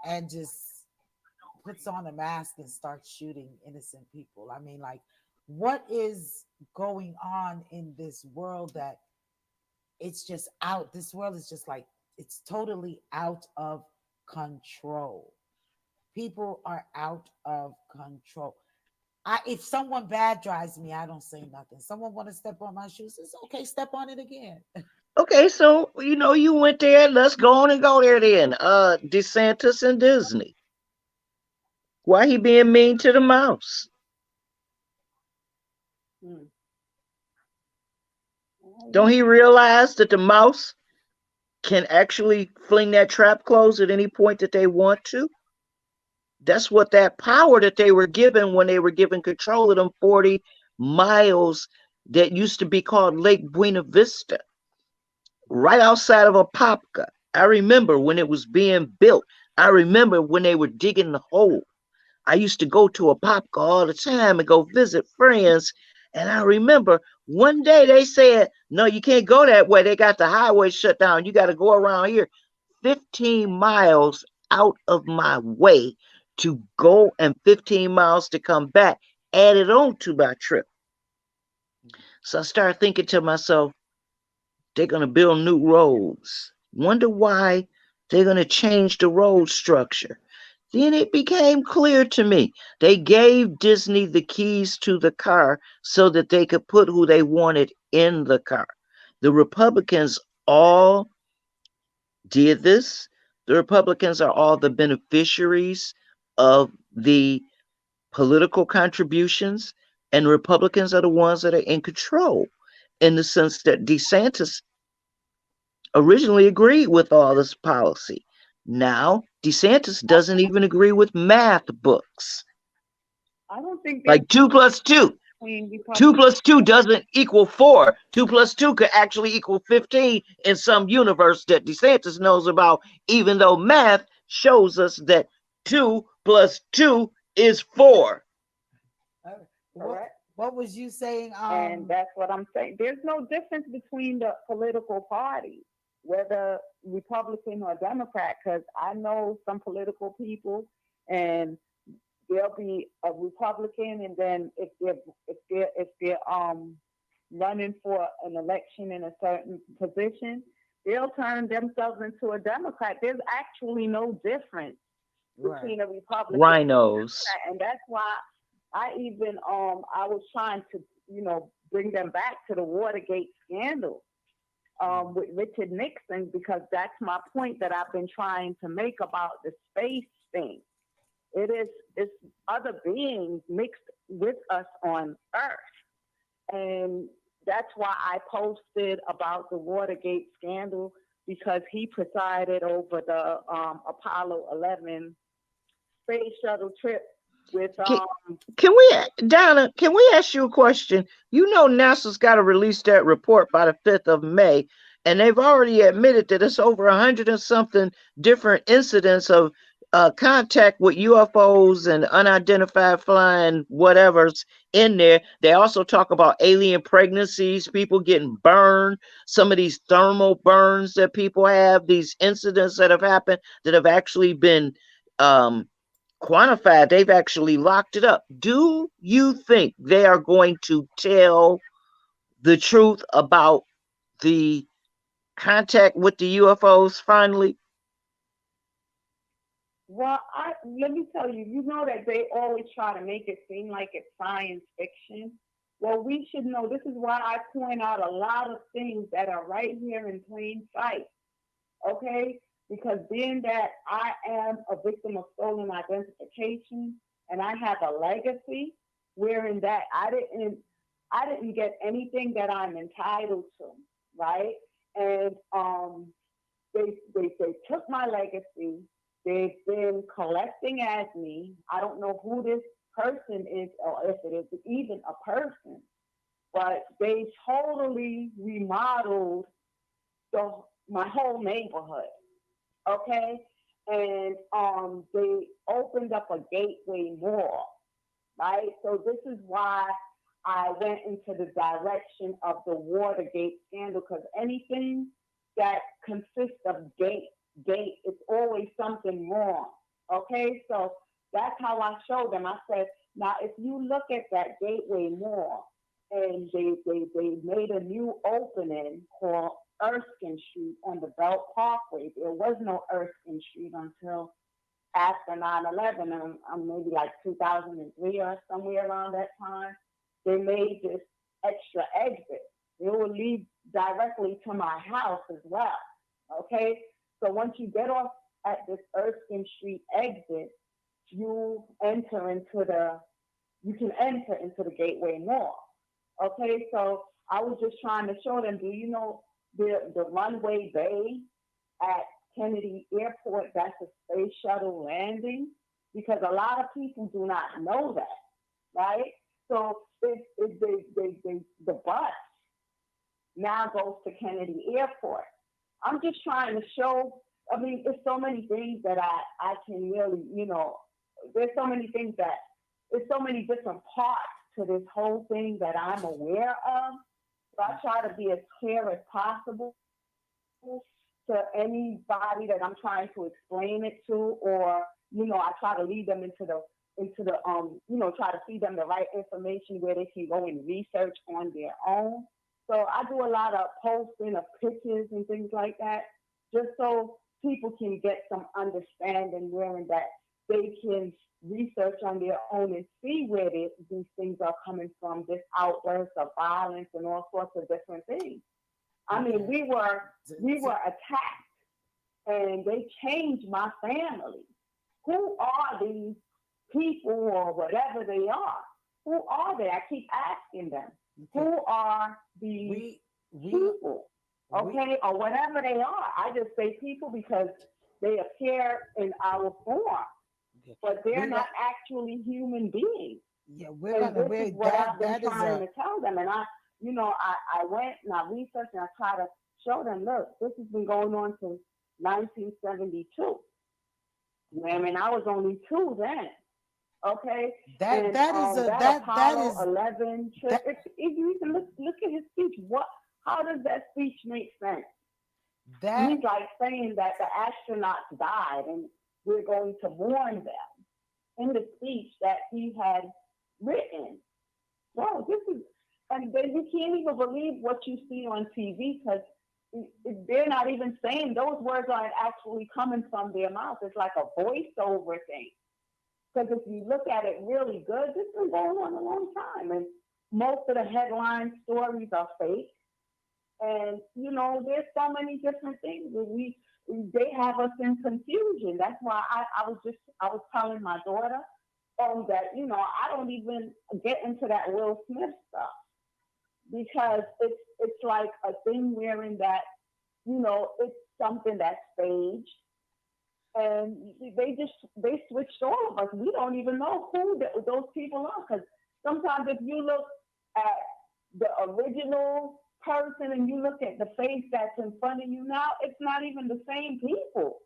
and just puts on a mask and starts shooting innocent people. I mean, like, what is going on in this world that it's just out? This world is just like, it's totally out of control. People are out of control. If someone bad drives me, I don't say nothing. Someone want to step on my shoes, it's okay, step on it again.
Okay, so you went there. Let's go on and go there then. DeSantis and Disney. Why he being mean to the mouse?
Hmm.
Don't he realize that the mouse can actually fling that trap closed at any point that they want to? That's what that power that they were given when they were given control of them 40 miles that used to be called Lake Buena Vista, right outside of Apopka. I remember when it was being built. I remember when they were digging the hole. I used to go to Apopka all the time and go visit friends. And I remember one day they said, no, you can't go that way. They got the highway shut down. You got to go around here 15 miles out of my way to go and 15 miles to come back. added on to my trip. So I started thinking to myself, they're going to build new roads. Wonder why they're going to change the road structure. Then it became clear to me they gave Disney the keys to the car so that they could put who they wanted in the car. The Republicans all did this. The Republicans are all the beneficiaries of the political contributions, and Republicans are the ones that are in control in the sense that DeSantis originally agreed with all this policy. Now, DeSantis doesn't even agree with math books.
I don't think there's
Like 2 plus 2.
between
2
Republicans.
plus 2 doesn't equal 4. 2 plus 2 could actually equal 15 in some universe that DeSantis knows about, even though math shows us that 2 plus 2 is 4.
Uh, what
Correct.
what was you saying?
And that's what I'm saying. There's no difference between the political parties, whether Republican or Democrat, because I know some political people, and there'll be a Republican, and then if they're running for an election in a certain position, they'll turn themselves into a Democrat. There's actually no difference
Right.
between a Republican and a
Rhinos.
Democrat, and that's why I was trying to bring them back to the Watergate scandal with Richard Nixon, because that's my point that I've been trying to make about the space thing. It's other beings mixed with us on Earth, and that's why I posted about the Watergate scandal, because he presided over the Apollo 11 space shuttle trip with
Can, can we, Donna, can we ask you a question? You know, NASA's got to release that report by the 5th of May, and they've already admitted that it's over 100 and something different incidents of contact with UFOs and unidentified flying whatever's in there. They also talk about alien pregnancies, people getting burned, some of these thermal burns that people have, these incidents that have happened that have actually been um, quantified. They've actually locked it up. Do you think they are going to tell the truth about the contact with the UFOs finally?
Well, let me tell you, you know that they always try to make it seem like it's science fiction. Well, we should know. This is why I point out a lot of things that are right here in plain sight. Okay? Because being that I am a victim of stolen identification and I have a legacy, wherein that I didn't get anything that I'm entitled to, right? And they took my legacy. They've been collecting as me. I don't know who this person is or if it is even a person, but they totally remodeled the my whole neighborhood. Okay, and they opened up a gateway mall, right? So this is why I went into the direction of the Watergate scandal, because anything that consists of gate, it's always something wrong. Okay, so that's how I showed them. I said, now if you look at that Gateway Mall, and they made a new opening called Erskine Street on the Belt Parkway. There was no Erskine Street until after 9/11, maybe like 2003 or somewhere around that time. They made this extra exit. It will lead directly to my house as well. Okay, so once you get off at this Erskine Street exit, you enter into the you can enter into the Gateway Mall. Okay, so I was just trying to show them. Do you know the runway bay at Kennedy Airport? That's a space shuttle landing, because a lot of people do not know that, right? So the bus now goes to Kennedy Airport. I'm just trying to show. I mean, there's so many things that I can really, there's so many things that there's so many different parts to this whole thing that I'm aware of. So I try to be as clear as possible to anybody that I'm trying to explain it to, or I try to lead them into the into the try to feed them the right information where they can go and research on their own. So I do a lot of posting of pictures and things like that, just so people can get some understanding where and that they can research on their own and see where these things are coming from, this outburst of violence and all sorts of different things. I mean,
Okay.
we were attacked and they changed my family. Who are these people or whatever they are? Who are they? I keep asking them.
Okay.
Who are these
We we
people?
we
Okay, or whatever they are. I just say people because they appear in our form,
okay.
but they're
We
not
got
actually human beings.
yeah. We're
And
gonna
this is
wait.
what I've been
That is
trying
a
to tell them. And I went and I researched and I try to show them, look, this has been going on since 1972. I mean, I was only two then. Okay,
that
and
that is a
that
that
Apollo
is
11 trip.
that
If you can look at his speech, how does that speech make sense?
that
He's like saying that the astronauts died and we're going to mourn them in the speech that he had written. So this is, and then you can't even believe what you see on TV because they're not even saying those words aren't actually coming from their mouth. It's like a voiceover thing. Because if you look at it really good, this has been going on a long time, and most of the headline stories are fake. And there's so many different things that they have us in confusion. That's why I was telling my daughter that I don't even get into that Will Smith stuff because it's like a thing wherein that it's something that's staged and they switched all of us. We don't even know who those people are because sometimes if you look at the original person and you look at the face that's in front of you now, it's not even the same people.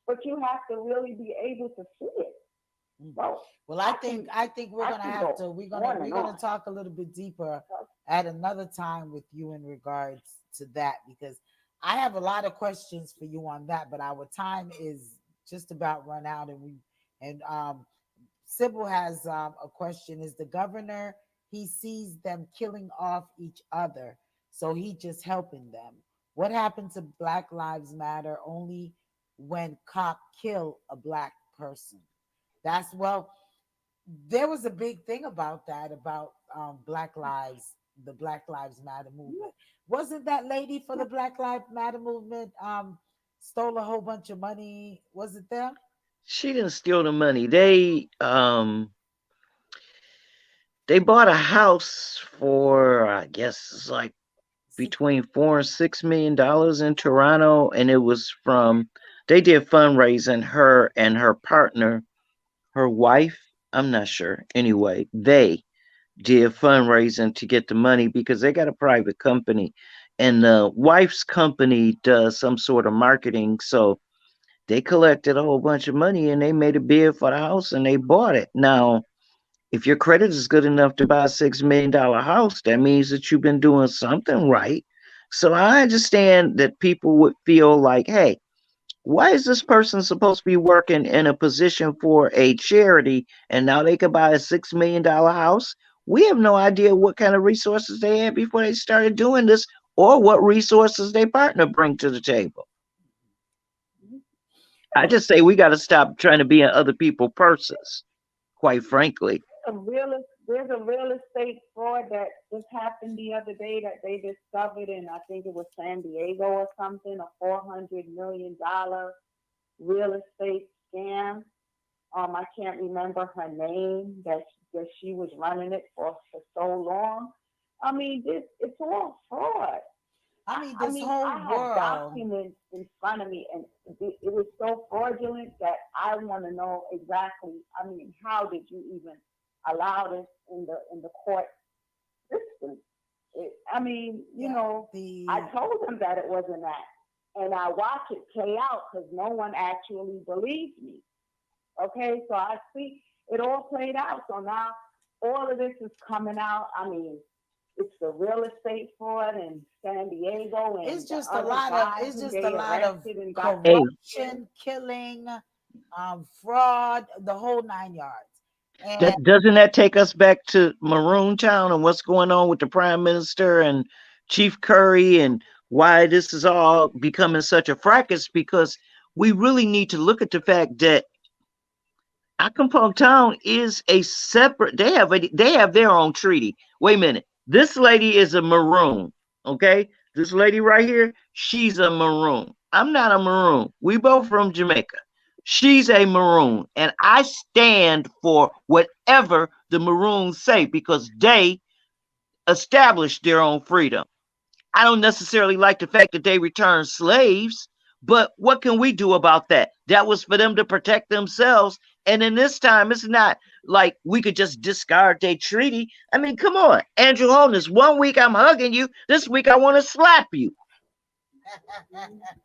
But you have to really be able to see it.
Mm.
So
Well,
I can
I think we're
I
gonna
can
have
go
to
on
we're
and
gonna
on.
talk a little bit deeper at another time with you in regards to that because I have a lot of questions for you on that, but our time is just about run out, and Sybil has a question: is the governor he sees them killing off each other, so he just helping them? What happened to Black Lives Matter only when cop kill a black person? That's well, there was a big thing about that about the Black Lives Matter movement. Wasn't that lady for the Black Lives Matter movement stole a whole bunch of money? Was it them?
She didn't steal the money. They bought a house for I guess it's like
Six.
between $4 and $6 million in Toronto, and it was from they did fundraising. Her and her partner, her wife, I'm not sure. Anyway, they did fundraising to get the money because they got a private company, and the wife's company does some sort of marketing. So they collected a whole bunch of money and they made a bid for the house and they bought it. Now, if your credit is good enough to buy a $6 million house, that means that you've been doing something right. So I understand that people would feel like, hey, why is this person supposed to be working in a position for a charity and now they could buy a $6 million house? We have no idea what kind of resources they had before they started doing this or what resources their partner bring to the table. I
So
just say we got to stop trying to be in other people's purses, quite frankly.
there's a real estate fraud that just happened the other day that they discovered in I think it was San Diego or something, a $400 million real estate scam. I can't remember her name that she was running it for so long. I mean, it's all fraud.
I
I,
mean,
I
this
mean,
whole
I have
world.
documents in front of me, and it was so fraudulent that I want to know exactly. I mean, how did you even allow this in the court system? I mean,
Yeah,
I
the
told them that it wasn't that, and I watched it play out because no one actually believed me. Okay, so I see it all played out. So now all of this is coming out. I mean, it's the real estate fraud in San Diego and the other guy
it's
who
just a
they
lot of
arrested and got
Hey,
busted.
corruption, killing, fraud, the whole nine yards. And
Doesn't that take us back to Maroon Town and what's going on with the Prime Minister and Chief Curry and why this is all becoming such a fracas? Because we really need to look at the fact that Acapulco Town is a separate. They have their own treaty. Wait a minute. This lady is a Maroon. Okay, this lady right here, she's a Maroon. I'm not a Maroon. We both from Jamaica. She's a Maroon, and I stand for whatever the Maroons say because they established their own freedom. I don't necessarily like the fact that they returned slaves, but what can we do about that? That was for them to protect themselves. And in this time, it's not like we could just discard their treaty. I mean, come on, Andrew Holness. One week I'm hugging you, this week I want to slap you.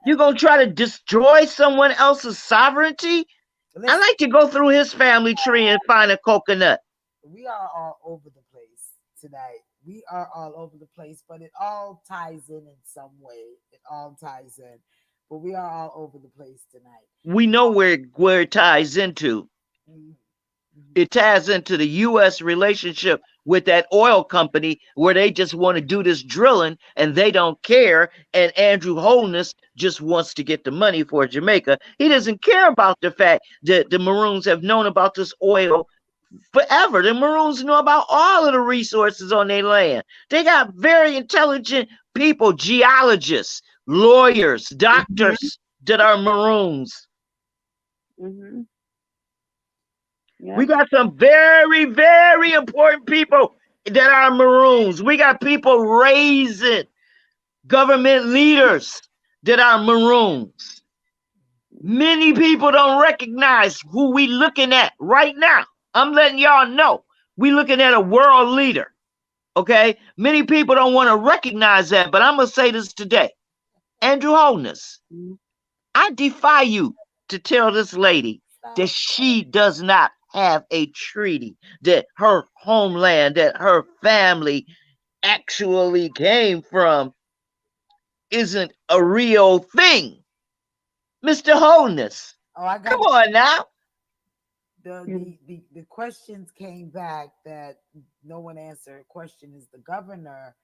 You're going to try to destroy someone else's sovereignty? I
listen,
like to go through his family tree and find a coconut.
we are all over the place tonight. We are all over the place, but it all ties in some way. It all ties in. But we are all over the place tonight.
We know where it ties into.
Mhm, mhm.
It ties into the U.S. relationship with that oil company where they just want to do this drilling and they don't care. And Andrew Holness just wants to get the money for Jamaica. He doesn't care about the fact that the Maroons have known about this oil forever. The Maroons know about all of the resources on their land. They got very intelligent people, geologists, lawyers,
Mhm.
doctors that are Maroons.
Mhm.
We
Yep.
got some very, very important people that are Maroons. We got people raising government leaders that are Maroons. Many people don't recognize who we looking at right now. I'm letting y'all know. We looking at a world leader. Okay? Many people don't want to recognize that, but I'm going to say this today. Andrew Holness,
Mhm.
I defy you to tell this lady that
Stop.
she does not have a treaty, that her homeland, that her family actually came from, isn't a real thing. Mr. Holness,
Oh, I
come
got
on now.
the questions came back that no one answered. Question is the governor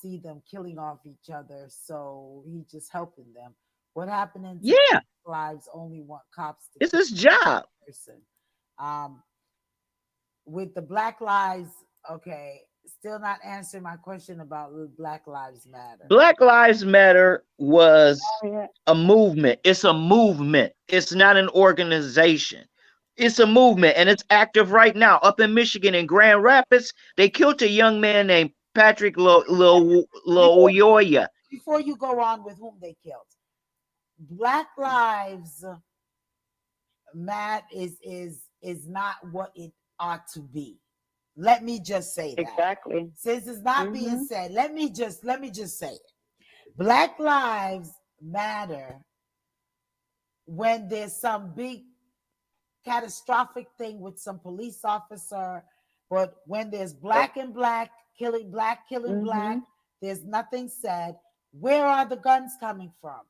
see them killing off each other, so he just helping them. What happening to
Yeah,
lives only want cops to
it's
kill
his job.
a person. Um, with the Black Lives, okay, still not answering my question about Black Lives Matter.
Black Lives Matter was
Oh yeah.
a movement. It's a movement. It's not an organization. It's a movement, and it's active right now. Up in Michigan, in Grand Rapids, they killed a young man named Patrick
Before
Loyoya.
before you go on with whom they killed, Black Lives Matter is not what it ought to be. Let me just say that.
Exactly.
Since it's not being
Mhm.
said, let me just say it. Black Lives Matter when there's some big catastrophic thing with some police officer, but when there's black and black killing black,
Mhm.
there's nothing said. Where are the guns coming from?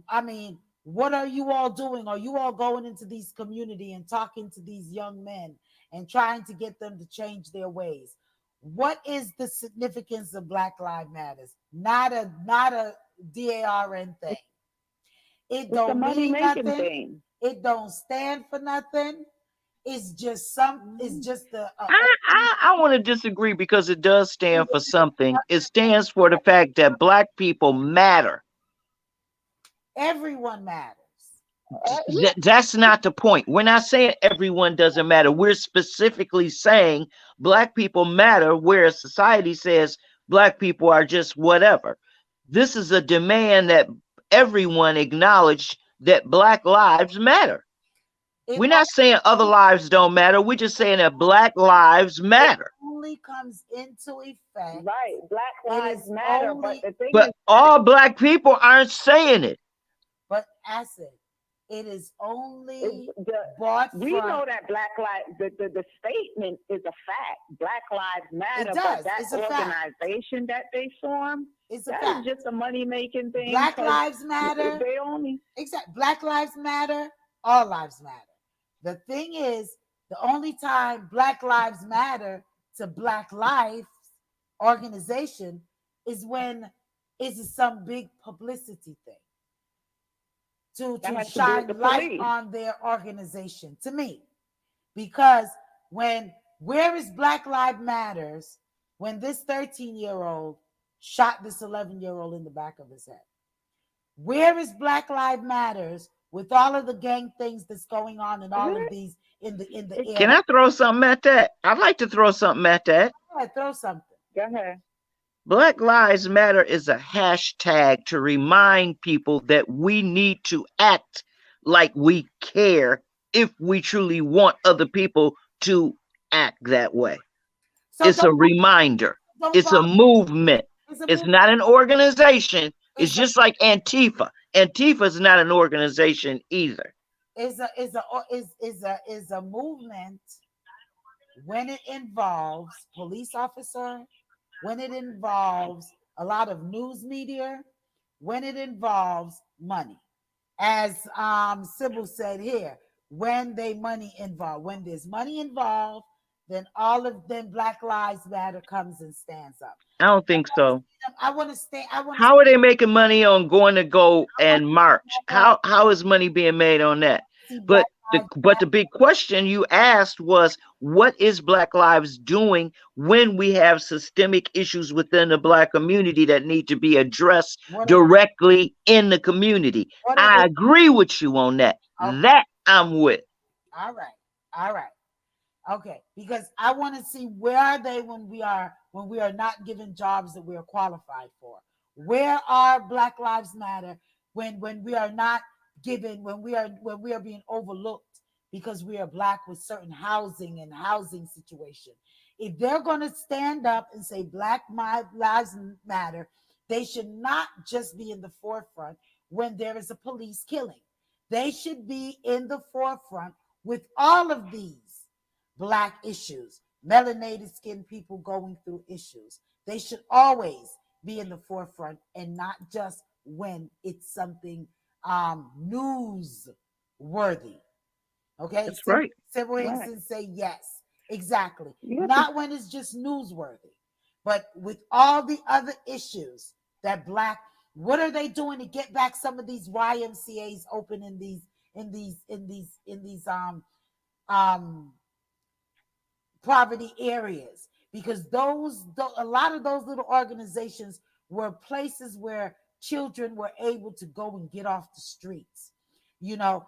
I mean, what are you all doing? Are you all going into these community and talking to these young men and trying to get them to change their ways? What is the significance of Black Lives Matters? Not a DARN thing. It
It's a
don't
money
mean
making
nothing.
thing.
It don't stand for nothing. It's just some. It's
Mhm.
just
I want to disagree because it does stand for something. It stands for the fact that black people matter.
everyone matters.
Yeah.
That's not the point. We're not saying everyone doesn't matter. We're specifically saying black people matter, whereas society says black people are just whatever. This is a demand that everyone acknowledge that black lives matter.
It
We're not saying other lives don't matter. We're just saying that black lives
it
matter.
only comes into effect.
Right. Black
It
lives
is
matter, but
only,
the thing
But
is that
all black people aren't saying it.
but acid. It is
is
only
the
bought
we
from.
know that Black Lives the statement is a fact. Black Lives
It
Matter, but
does.
that
It's a fact.
organization that they form,
It's a
that is
fact.
just a money making thing
Black
because
lives matter.
they only
Exactly. Black lives matter. All lives matter. The thing is, The only time Black Lives Matter to Black Lives organization is when is some big publicity thing
That
to
has to do with the
shine light
police.
on their organization to me. Because when where is Black Lives Matters when this 13-year-old shot this 11-year-old in the back of his head? Where is Black Lives Matters with all of the gang things that's going on and all of these in the
Can
air?
I throw something at that? I'd like to throw something at that.
Yeah, throw something.
Go ahead.
Black Lives Matter is a hashtag to remind people that we need to act like we care if we truly want other people to act that way.
So
It's a reminder.
don't
It's a
bother.
movement.
It's a
It's
move.
not an organization. It's
It's a
just like Antifa. Antifa is not an organization either.
is a movement when it involves police officer, when it involves a lot of news media, when it involves money. As Sybil said here, when they money involved, when there's money involved, then all of them Black Lives Matter comes and stands up.
I don't think so.
I want to stay. I want to.
How are they making money on going to go
I want
and march?
to
How is money being made on that?
see Black
But
Lives
the big question you asked was, what is Black Lives doing when we have systemic issues within the Black community that need to be addressed
What are
directly in the community?
what are
I
they?
agree with you on that.
Okay,
That I'm with.
all right, all right. Okay, because I want to see where are they when we are not given jobs that we are qualified for. Where are Black Lives Matter when we are not given when we are being overlooked because we are black with certain housing and housing situation. If they're going to stand up and say Lives Matter, they should not just be in the forefront when there is a police killing. They should be in the forefront with all of these black issues, melanated skinned people going through issues. They should always be in the forefront and not just when it's something newsworthy. Okay,
That's right.
Civil
Right.
Hinkson say yes, exactly.
Yeah.
Not when it's just newsworthy, but with all the other issues that black. What are they doing to get back some of these YMCA's open in these um poverty areas? Because a lot of those little organizations were places where children were able to go and get off the streets. You know,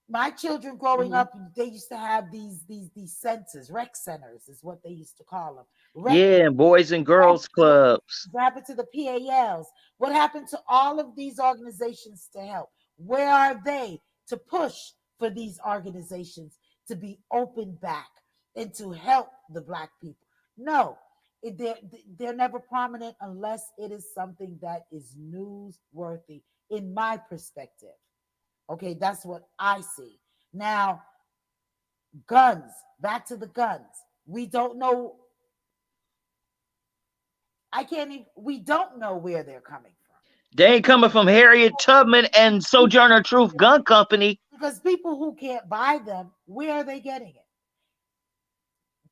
my children growing
Hmm.
up, they used to have these centers, rec centers is what they used to call them. Rec
Yeah, Boys and Girls Clubs.
what happened to the PALs? What happened to all of these organizations to help? Where are they to push for these organizations to be open back and to help the black people? No, they're never prominent unless it is something that is newsworthy in my perspective. Okay, that's what I see. Now, guns, back to the guns. We don't know. I can't even, we don't know where they're coming from.
They ain't coming from Harriet Tubman and Sojourner Truth Gun Company.
Because people who can't buy them, where are they getting it?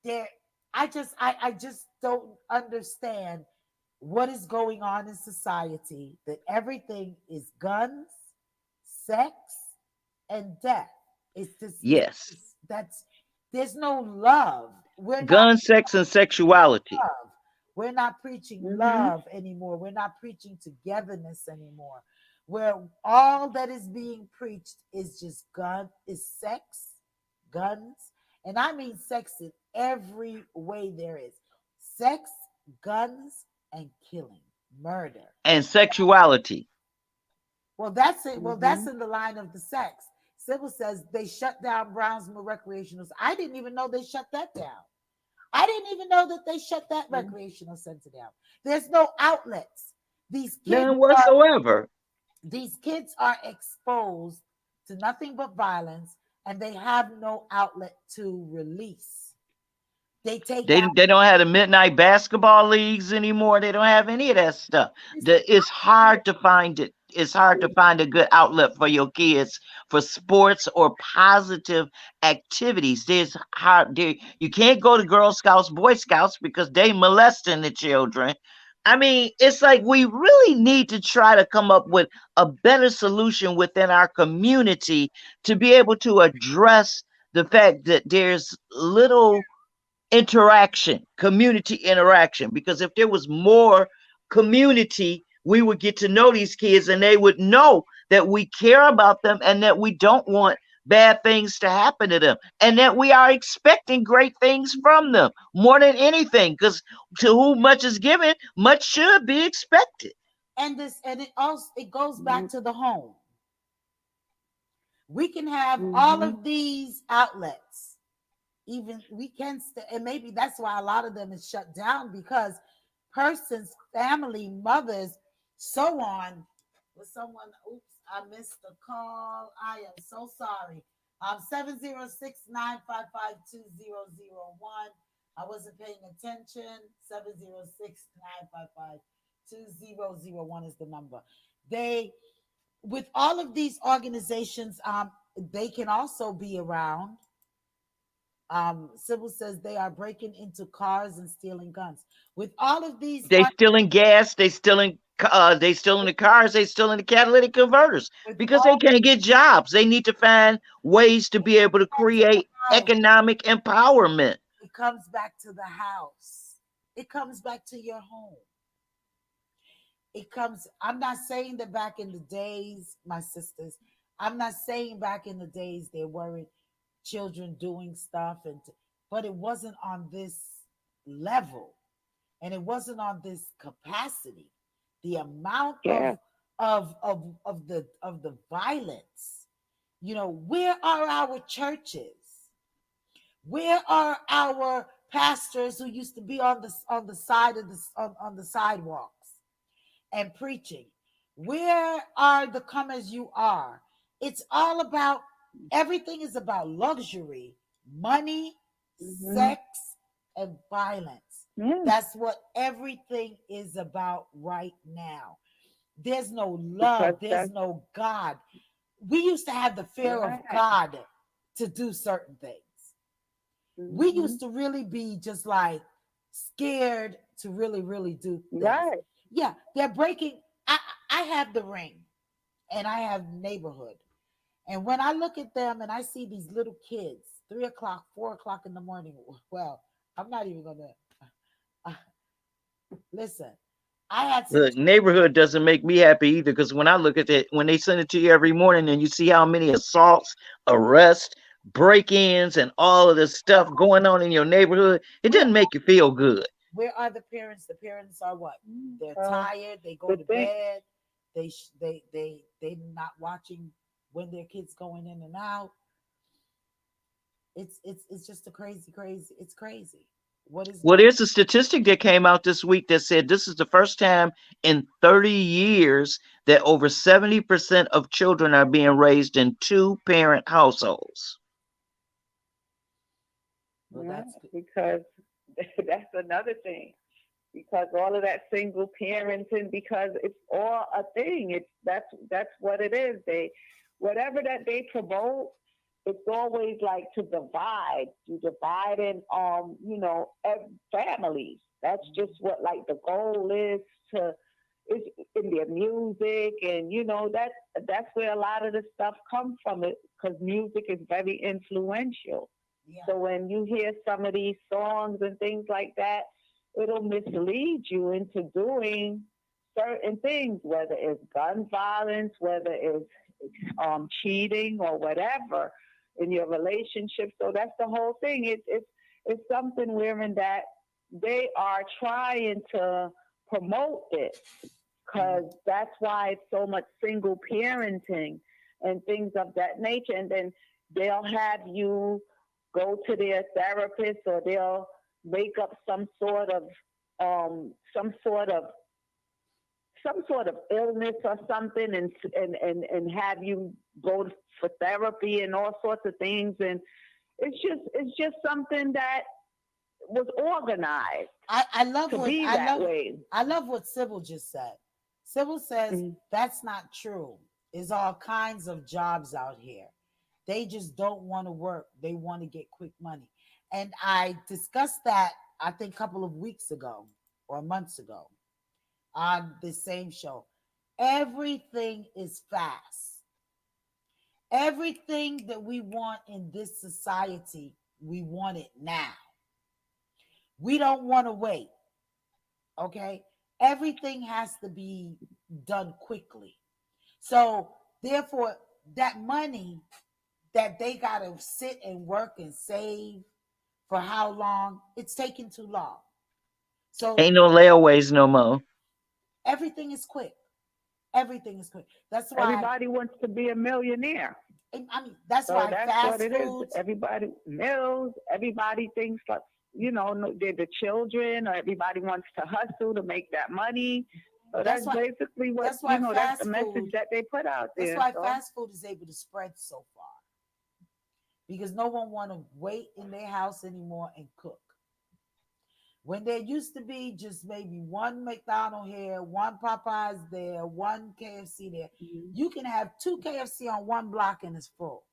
There, I just don't understand what is going on in society that everything is guns, sex, and death.
Yes.
That's there's no love. We're not
Gun, sex, and sexuality.
love. We're not preaching
Hmm.
love anymore. We're not preaching togetherness anymore. Where all that is being preached is just is sex, guns, and I mean sex in every way there is. Sex, guns, and killing, murder.
And sexuality.
Well, that's it. Well, that's
Hmm.
in the line of the sex. Sybil says they shut down Brownsville recreational. I didn't even know they shut that down. I didn't even know that they shut that recreational center down. There's no outlets. These kids
None
are
whatsoever.
these kids are exposed to nothing but violence and they have no outlet to release. They take out
They don't have the midnight basketball leagues anymore. They don't have any of that stuff. It's hard to find it. it's hard to find a good outlet for your kids for sports or positive activities. There's hard there, you can't go to Girl Scouts, Boy Scouts because they molesting the children. I mean, it's like we really need to try to come up with a better solution within our community to be able to address the fact that there's little interaction, community interaction. Because if there was more community, we would get to know these kids and they would know that we care about them and that we don't want bad things to happen to them and that we are expecting great things from them more than anything. Because to whom much is given, much should be expected.
And it also it goes
Mm-hmm.
back to the home. We can have all
Mm-hmm.
of these outlets, even we can and maybe that's why a lot of them is shut down, because persons, family, mothers, so on. With someone, oops, I missed the call, I am so sorry. 706-955-2001. I wasn't paying attention. 706-955-2001 is the number. They, with all of these organizations, they can also be around. Sybil says they are breaking into cars and stealing guns. With all of these,
They stealing gas, they stealing the cars, they stealing the catalytic converters
with
because they
all
can't get jobs. They need to find ways to be able to
to the
create
house,
economic empowerment.
it comes back to the house. It comes back to your home. It comes. I'm not saying that back in the days, my sisters. I'm not saying back in the days there weren't children doing stuff, but it wasn't on this level, and it wasn't on this capacity. The amount
Yeah.
of the violence. Where are our churches? Where are our pastors who used to be on the side of on the sidewalks and preaching? Where are the come as you are? It's all about, everything is about luxury, money,
Mm-hmm.
sex, and violence.
Yeah.
That's what everything is about right now. There's no
Because
love, there's
that's
no God. We used to have the fear of
right.
God to do certain things. We
Mm-hmm.
used to really be just like scared to really, really do things.
Right.
Yeah, they're breaking. I have the ring and I have neighborhood. And when I look at them and I see these little kids, 3 o'clock, 4 o'clock in the morning, well, I'm not even gonna uh, listen. I had some.
The neighborhood doesn't make me happy either because when I look at it, when they send it to you every morning and you see how many assaults, arrests, break-ins, and all of this stuff going on in your neighborhood, it
Where
doesn't make you feel good.
where are the parents? The parents are what? They're
Uh,
tired. They go
the
to
thing,
bed. They not watching when their kids going in and out. It's just a crazy. It's crazy. What is
Well,
going?
there's a statistic that came out this week that said this is the first time in 30 years that over 70% of children are being raised in two-parent households.
Well,
yeah,
that's good.
because that's another thing. Because all of that single parenting, because it's all a thing. That's what it is. They, whatever that they promote, it's always like to divide. You divide in families. That's just what like the goal is to is in their music, and that's where a lot of the stuff comes from. It because music is very influential.
Yeah,
So when you hear some of these songs and things like that, it'll mislead you into doing certain things, whether it's gun violence, whether it's cheating or whatever in your relationship. So that's the whole thing. It's something wherein that they are trying to promote this because that's why it's so much single parenting and things of that nature. And then they'll have you go to their therapist, or they'll make up um, some sort of some sort of illness or something, and have you go for therapy and all sorts of things. And it's just something that was organized
I love
to
what
be
I
that
love.
way.
I love what Sybil just said. Sybil says
Mm.
that's not true. There's all kinds of jobs out here. They just don't want to work. They want to get quick money. And I discussed that, I think, a couple of weeks ago or months ago on this same show. Everything is fast. Everything that we want in this society, we want it now. We don't want to wait. Okay. Everything has to be done quickly. So, therefore, that money that they got to sit and work and save for how long, it's taking too long. So,
Ain't no layaways no more.
everything is quick. Everything is quick. That's why,
Everybody wants to be a millionaire.
I mean, that's
So
why
that's what
fast
it is.
foods,
Everybody mills. Everybody thinks like they're the children, or everybody wants to hustle to make that money. So
that's
that's
why,
basically what
that's why
that's the
fast
message
food,
that they put out
that's
there.
why
So
fast food is able to spread so far because no one want to wait in their house anymore and cook. When there used to be just maybe one McDonald here, one Popeyes there, one KFC there,
mhm,
you can have two KFC on one block and it's full.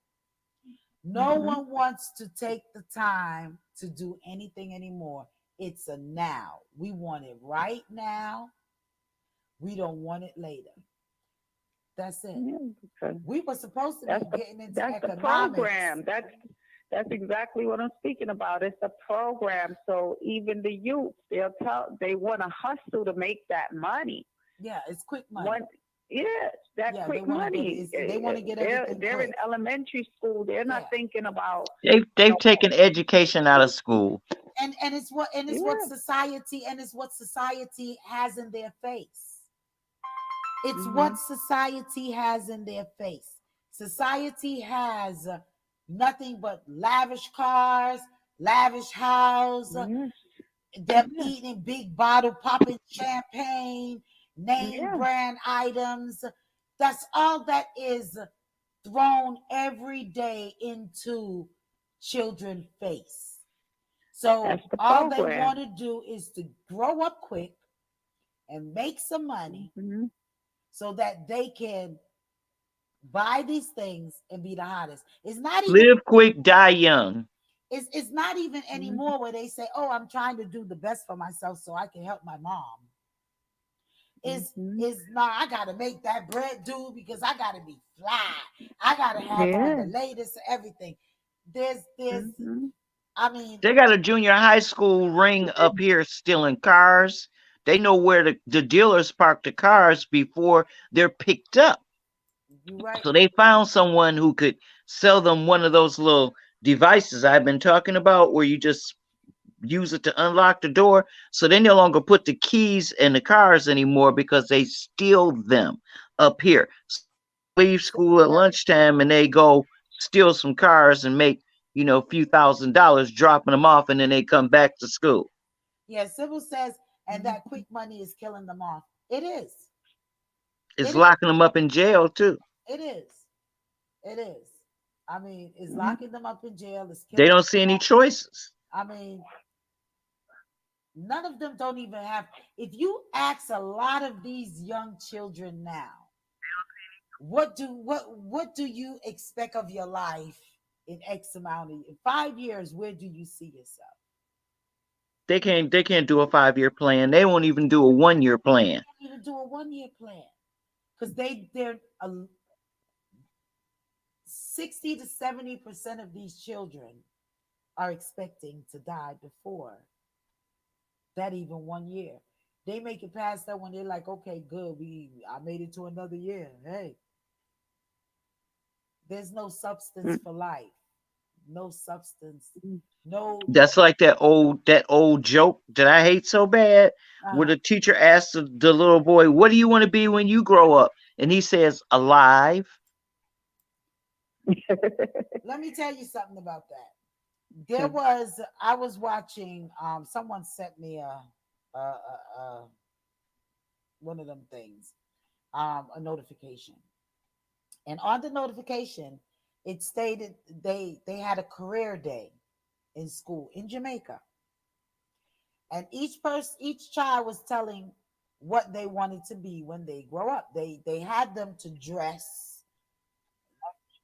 No
mhm,
one wants to take the time to do anything anymore. It's a now. We want it right now. We don't want it later. That's it.
yeah, because
We were supposed to be
that's the
getting into
that's the
economics.
program. That's exactly what I'm speaking about. It's the program. So even the youth, they want to hustle to make that money.
Yeah, it's quick money.
One, yes, that
Yeah, they
quick
want to get
money.
it. They want to get everything
They're in
quick.
elementary school. They're not
Yeah.
thinking about, you
They've
know,
taken education out of school.
And it's what
yeah,
society and it's what society has in their face. It's
mhm,
what society has in their face. Society has nothing but lavish cars, lavish house,
yes,
them
yes,
eating big bottle popping champagne, name
yeah.
brand items. That's all that is thrown every day into children's face. So
That's the
all they
program.
want to do is to grow up quick and make some money
Hmm.
so that they can buy these things and be the hottest. It's not even
Live quick, die young.
it's not even
Hmm.
anymore where they say, "Oh, I'm trying to do the best for myself so I can help my mom."
Hmm.
Is no, I gotta make that bread do because I gotta be fly. I gotta have on the
Yeah.
latest everything. There's
Hmm.
I mean,
They got a junior high school ring up here stealing cars. They know where the dealers park the cars before they're picked up.
you right.
So they found someone who could sell them one of those little devices I've been talking about where you just use it to unlock the door. So they no longer put the keys in the cars anymore because they steal them up here. So people leave school at lunchtime and they go steal some cars and make, a few $1,000s dropping them off and then they come back to school.
Yeah, Sybil says, and that
Hmm.
quick money is killing them off. It is.
It's
It is.
locking them up in jail too.
It is. It is. I mean, it's
Hmm.
locking them up in jail. It's
They
killing
don't
them
see any
off.
choices.
I mean, none of them don't even have. If you ask a lot of these young children now, what do you expect of your life in X amount of in 5 years? Where do you see yourself?
They can't do a 5-year plan. They won't even do a 1-year plan.
Can't even do a 1 year plan because they're 60 to 70% of these children are expecting to die before that even 1 year. They make it past that when they're like, okay, good, I made it to another year. Hey, there's no substance for life. No substance. No.
That's like that old joke that I hate so bad, where
Uh-huh.
the teacher asks the little boy, "What do you want to be when you grow up?" And he says, "Alive."
Let me tell you something about that.
Okay.
I was watching. Someone sent me a one of them things, a notification, and on the notification, it stated they had a career day in school in Jamaica, and each child was telling what they wanted to be when they grow up. They had them to dress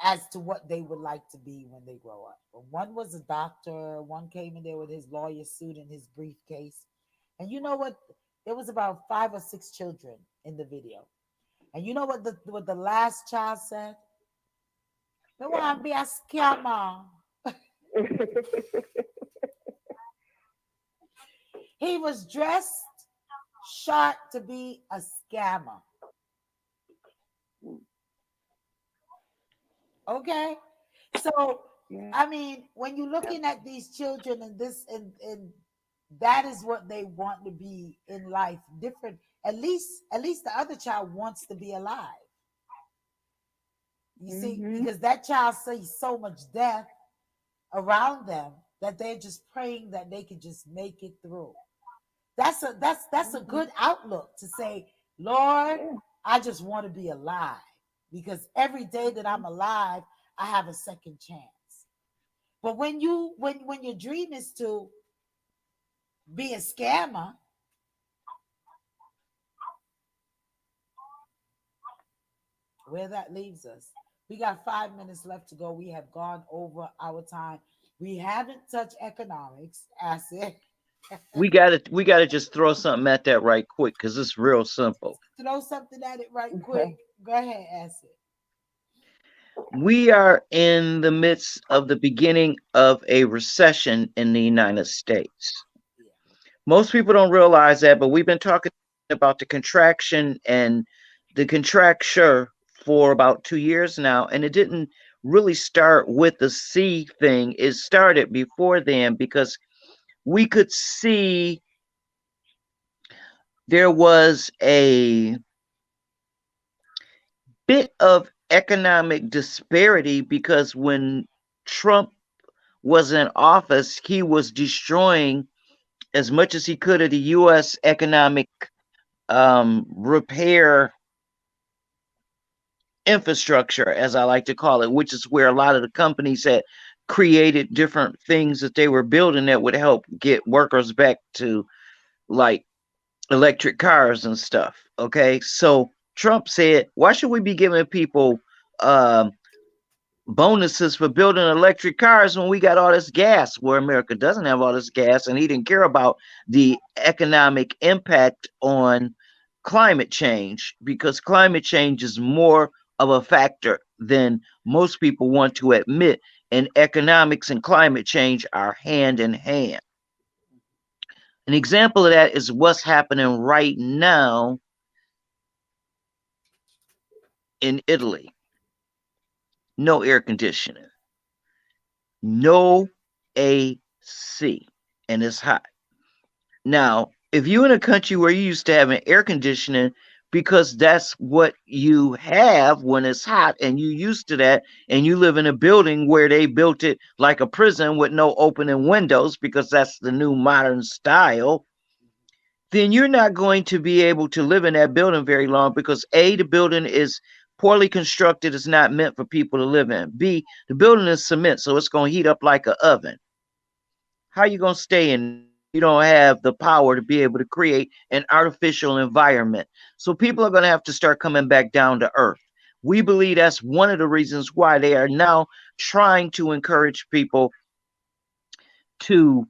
as to what they would like to be when they grow up. One was a doctor, one came in there with his lawyer suit and his briefcase. And you know what? There was about 5 or 6 children in the video. And you know what the last child said? They want to be a scammer. He was dressed sharp to be a scammer. Okay? So
Yeah.
I mean, when you're looking at these children and this and that is what they want to be in life, different. At least the other child wants to be alive. You see,
Mhm.
because that child sees so much death around them that they're just praying that they could just make it through. That's a
Mhm.
good outlook to say, Lord,
Yeah.
I just want to be alive because every day that
Mhm.
I'm alive, I have a second chance. But when your dream is to be a scammer, where that leaves us. We got 5 minutes left to go. We have gone over our time. We haven't touched economics, asset.
We gotta just throw something at that right quick because it's real simple.
Throw something at it right
Okay.
quick. Go ahead, asset.
We are in the midst of the beginning of a recession in the United States.
Yeah.
Most people don't realize that, but we've been talking about the contraction and the contracture for about 2 years now, and it didn't really start with the C thing. It started before then because we could see there was a bit of economic disparity because when Trump was in office, he was destroying as much as he could of the U.S. economic repair infrastructure, as I like to call it, which is where a lot of the companies had created different things that they were building that would help get workers back to like electric cars and stuff. Okay. So Trump said, why should we be giving people um, bonuses for building electric cars when we got all this gas where America doesn't have all this gas? And he didn't care about the economic impact on climate change because climate change is more of a factor than most people want to admit. And economics and climate change are hand in hand. An example of that is what's happening right now in Italy. No air conditioning, no AC, and it's hot. Now, if you're in a country where you used to having air conditioning because that's what you have when it's hot and you used to that and you live in a building where they built it like a prison with no opening windows because that's the new modern style, then you're not going to be able to live in that building very long because A, the building is poorly constructed, it's not meant for people to live in. B, the building is cement, so it's going to heat up like an oven. How you going to stay in there if you don't have the power to be able to create an artificial environment? So people are going to have to start coming back down to earth. We believe that's one of the reasons why they are now trying to encourage people to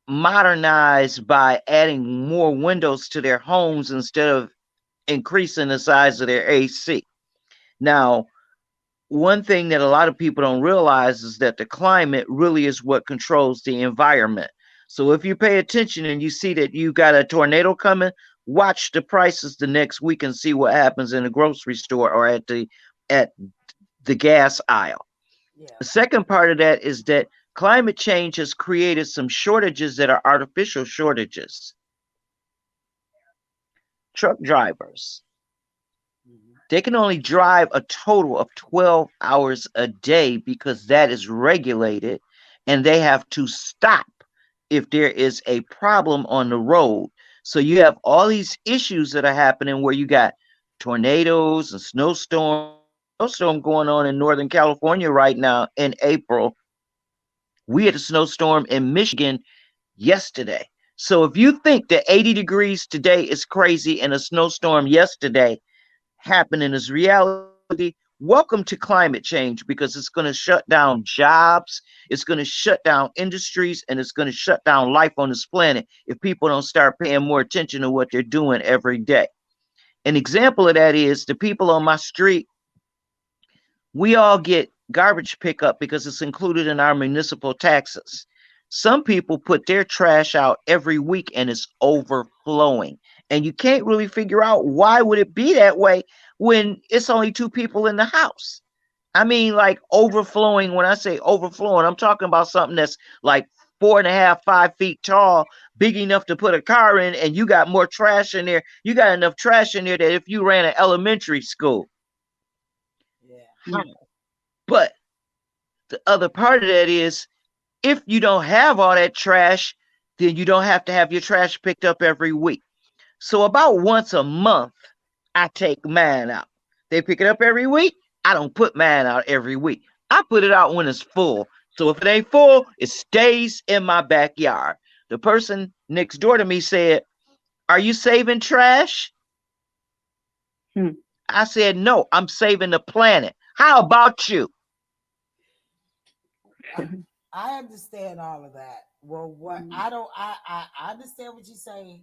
modernize by adding more windows to their homes instead of increasing the size of their AC. Now, one thing that a lot of people don't realize is that the climate really is what controls the environment. So if you pay attention and you see that you got a tornado coming, watch the prices the next week and see what happens in the grocery store or at the gas aisle.
Yeah.
The second part of that is that climate change has created some shortages that are artificial shortages. Truck drivers,
Mhm.
they can only drive a total of 12 hours a day because that is regulated and they have to stop if there is a problem on the road. So you have all these issues that are happening where you got tornadoes and snowstorms. We got a snowstorm going on in Northern California right now in April. We had a snowstorm in Michigan yesterday. So if you think that 80 degrees today is crazy and a snowstorm yesterday happened in this reality, welcome to climate change, because it's going to shut down jobs, it's going to shut down industries, and it's going to shut down life on this planet if people don't start paying more attention to what they're doing every day. An example of that is the people on my street. We all get garbage pickup because it's included in our municipal taxes. Some people put their trash out every week and it's overflowing. And you can't really figure out why would it be that way when it's only two people in the house. I mean, like overflowing. When I say overflowing, I'm talking about something that's like 4.5, 5 feet tall, big enough to put a car in, and you got more trash in there. You got enough trash in there that if you ran an elementary school,
Yeah.
how? But the other part of that is if you don't have all that trash, then you don't have to have your trash picked up every week. So about once a month, I take mine out. They pick it up every week. I don't put mine out every week. I put it out when it's full. So if it ain't full, it stays in my backyard. The person next door to me said, "Are you saving trash?"
Hmm.
I said, "No, I'm saving the planet. How about you?"
I understand all of that. Well, what I don't, I understand what you're saying,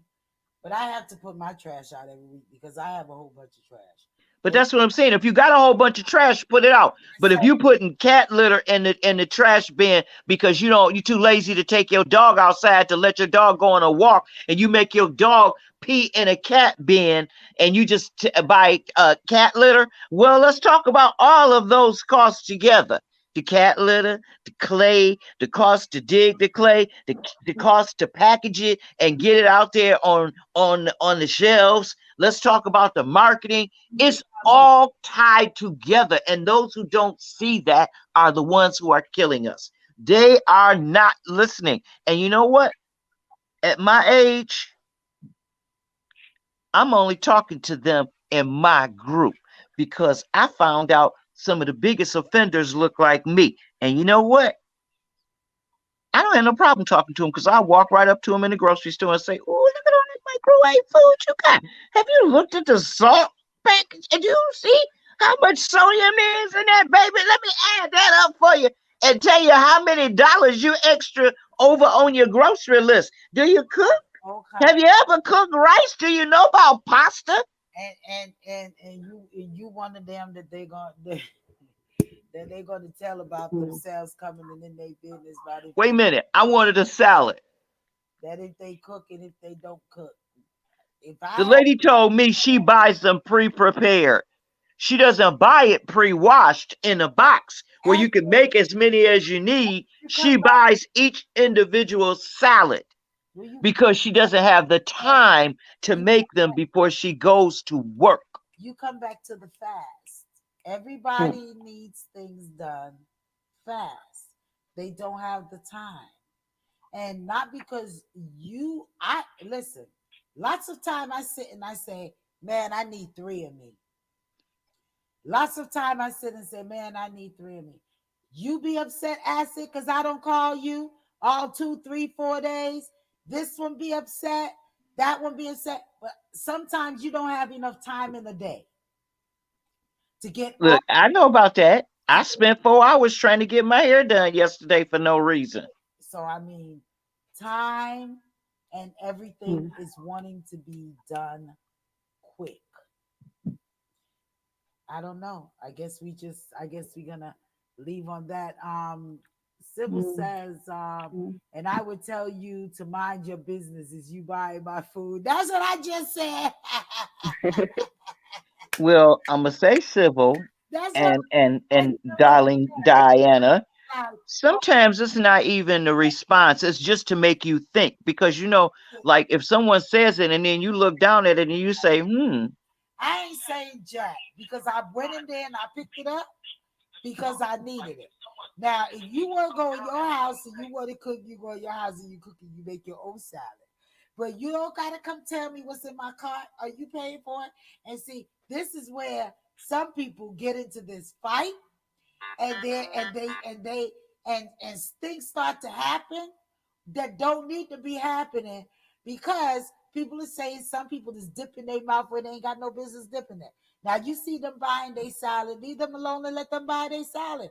but I have to put my trash out every week because I have a whole bunch of trash.
But
It,
that's what I'm saying. If you got a whole bunch of trash, put it out. But if
so
you putting cat litter in the trash bin because you're too lazy to take your dog outside to let your dog go on a walk, and you make your dog pee in a cat bin, and you just buy cat litter, well, let's talk about all of those costs together. The cat litter, the clay, the cost to dig the clay, the cost to package it and get it out there on the shelves. Let's talk about the marketing. It's all tied together. And those who don't see that are the ones who are killing us. They are not listening. And you know what? At my age, I'm only talking to them in my group because I found out some of the biggest offenders look like me. And you know what? I don't have no problem talking to them because I walk right up to them in the grocery store and say, "Oh, look at all that microwave food you got. Have you looked at the salt package? And do you see how much sodium is in that, baby? Let me add that up for you and tell you how many dollars you extra over on your grocery list. Do you cook?
all
Have
kinds,
you ever cooked rice? Do you know about pasta?"
and you one of them that that they're gonna tell about
Hmm.
themselves coming and in their business about if
Wait
they
a minute. I wanted a salad.
that if they cook and if they don't cook. If
The
I have
lady told me she buys them pre-prepared. She doesn't buy it pre-washed in a box where you can
after
make as many as you need.
you
She
come back,
buys each individual salad
when you
because she doesn't have the time to
you
make them before she goes to work.
you come back to the fast.
Hmm.
Everybody needs things done fast. They don't have the time. And not because I listen, lots of time I sit and I say, man, I need three of me. Lots of time I sit and say, man, I need three of me. You be upset, Acid, because I don't call you all 2, 3, 4 days. This one be upset, that one be upset. But sometimes you don't have enough time in the day to get all
Look, I know about that.
to
I
get,
spent 4 hours trying to get my hair done yesterday for no reason.
so I mean time and everything
Hmm.
is wanting to be done quick. I don't know. I guess we're gonna leave on that. Sybil
Hmm.
says,
Hmm.
and I would tell you to mind your business as you buy my food. That's what I just said.
Well, I'm gonna say civil
That's what
and
I
darling Diana.
said.
Sometimes it's not even the response, it's just to make you think. Because like if someone says it and then you look down at it and you say,
I ain't saying Jack because I went in there and I picked it up because I needed it. Now, if you want to go in your house and you want to cook, you go in your house and you cook and you make your own salad. But you don't gotta come tell me what's in my cart. Are you paying for it? And see, this is where some people get into this fight, and they and things start to happen that don't need to be happening because people are saying some people just dipping their mouth where they ain't got no business dipping it. Now you see them buying their salad, leave them alone and let them buy their salad.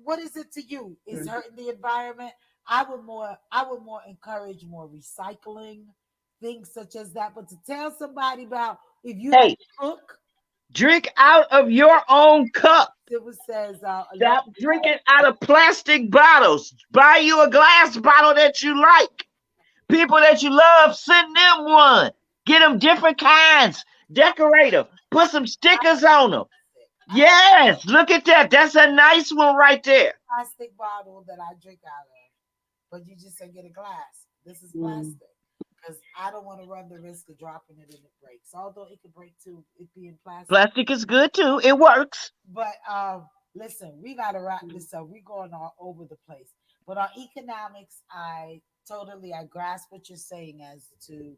What is it to you? Is hurting the environment? I would more encourage more recycling, things such as that. But to tell somebody about if you don't
Hey,
cook,
drink out of your own cup.
Civil says
Stop drinking out of plastic bottles. Buy you a glass bottle that you like. People that you love, send them one. Get them different kinds. Decorate them. Put some stickers on them.
I have
Yes, look at that. That's a nice one right there.
a plastic bottle that I drink out of, but you just say get a glass. This is plastic because I don't want to run the risk of dropping it and it breaks. Although it could break too, it being plastic.
Plastic is good too. It works.
But listen, we gotta wrap this up. We're going all over the place. But on economics, I grasp what you're saying as to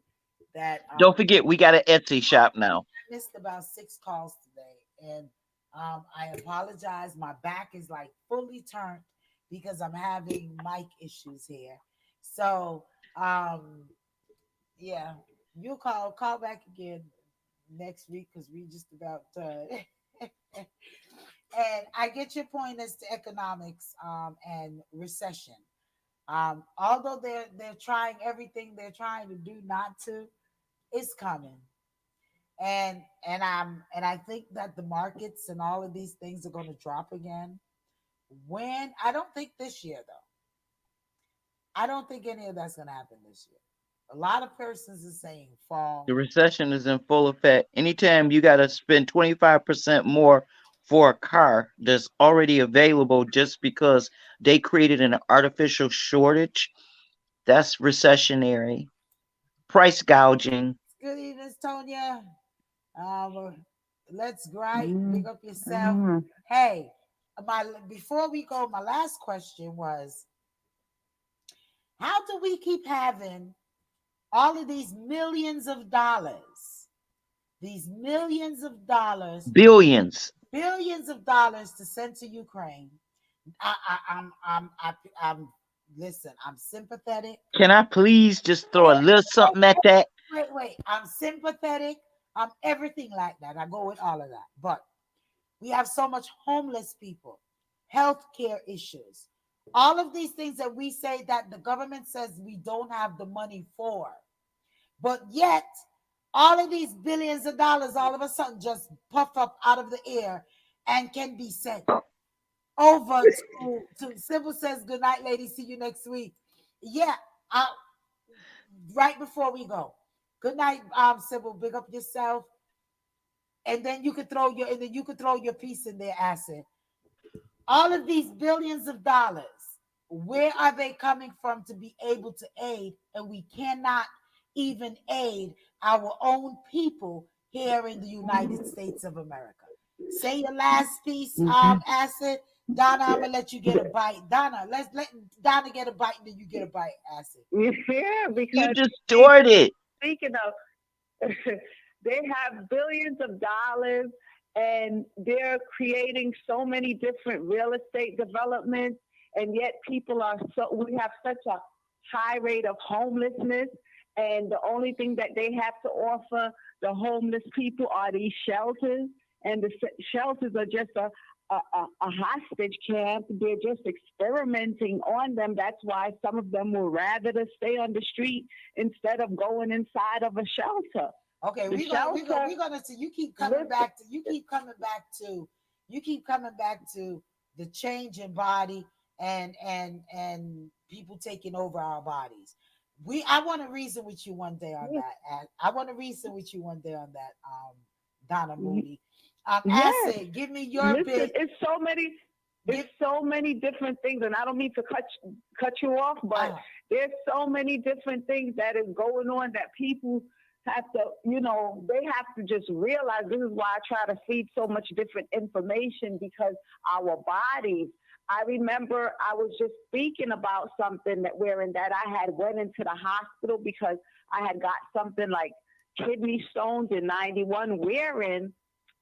that.
Don't forget, we got an Etsy shop now.
I missed about 6 calls today, and I apologize. My back is like fully turned because I'm having mic issues here. So yeah, you call back again next week because we just about done. And I get your point as to economics and recession. Although they're trying everything they're trying to do not to, it's coming. And I think that the markets and all of these things are going to drop again. When I don't think this year though. I don't think any of that's going to happen this year. A lot of persons are saying
The
fall.
recession is in full effect. Anytime you got to spend 25% more for a car that's already available just because they created an artificial shortage, that's recessionary. Price gouging.
Good evening, Tonya. Let's gripe.
Mm,
Big up yourself.
mm,
Hey, my before we go, my last question was: how do we keep having all of these millions of dollars? These millions of dollars,
Billions.
billions of dollars to send to Ukraine. I'm listen. I'm sympathetic.
Can I please just throw a little something at that?
Wait. I'm sympathetic. I'm everything like that. I go with all of that. But we have so much homeless people, health care issues, all of these things that we say that the government says we don't have the money for. But yet, all of these billions of dollars all of a sudden just puff up out of the air and can be sent over to Sybil says good night, ladies. See you next week. Yeah, I, right before we go. Good night, Sybil. Big up yourself. And then you could throw your piece in there, Acid. All of these billions of dollars, where are they coming from to be able to aid? And we cannot even aid our own people here in the United States of America. Say your last piece,
mhm.
Acid. Donna, I'm gonna let you get a bite. Donna, let's let Donna get a bite, and then you get a bite, Acid.
Yeah,
You
because
distorted.
speaking of, they have billions of dollars and they're creating so many different real estate developments, and yet we have such a high rate of homelessness. And the only thing that they have to offer the homeless people are these shelters, and the shelters are just a hostage camp. They're just experimenting on them. That's why some of them will rather to stay on the street instead of going inside of a shelter.
Okay,
The
we're gonna see. You keep coming
listen,
back to. You keep coming back to the change in body and people taking over our bodies. I want to reason with you one day on that. I want to reason with you one day on that. Donna Mooney.
yes,
Acid, give me your
listen,
bit.
it's
Give.
so many different things, and I don't mean to cut you off, but
Uh,
there's so many different things that is going on that people have to, they have to just realize. This is why I try to feed so much different information, because our bodies. I remember I was just speaking about something that I had went into the hospital because I had got something like kidney stones in 91, wherein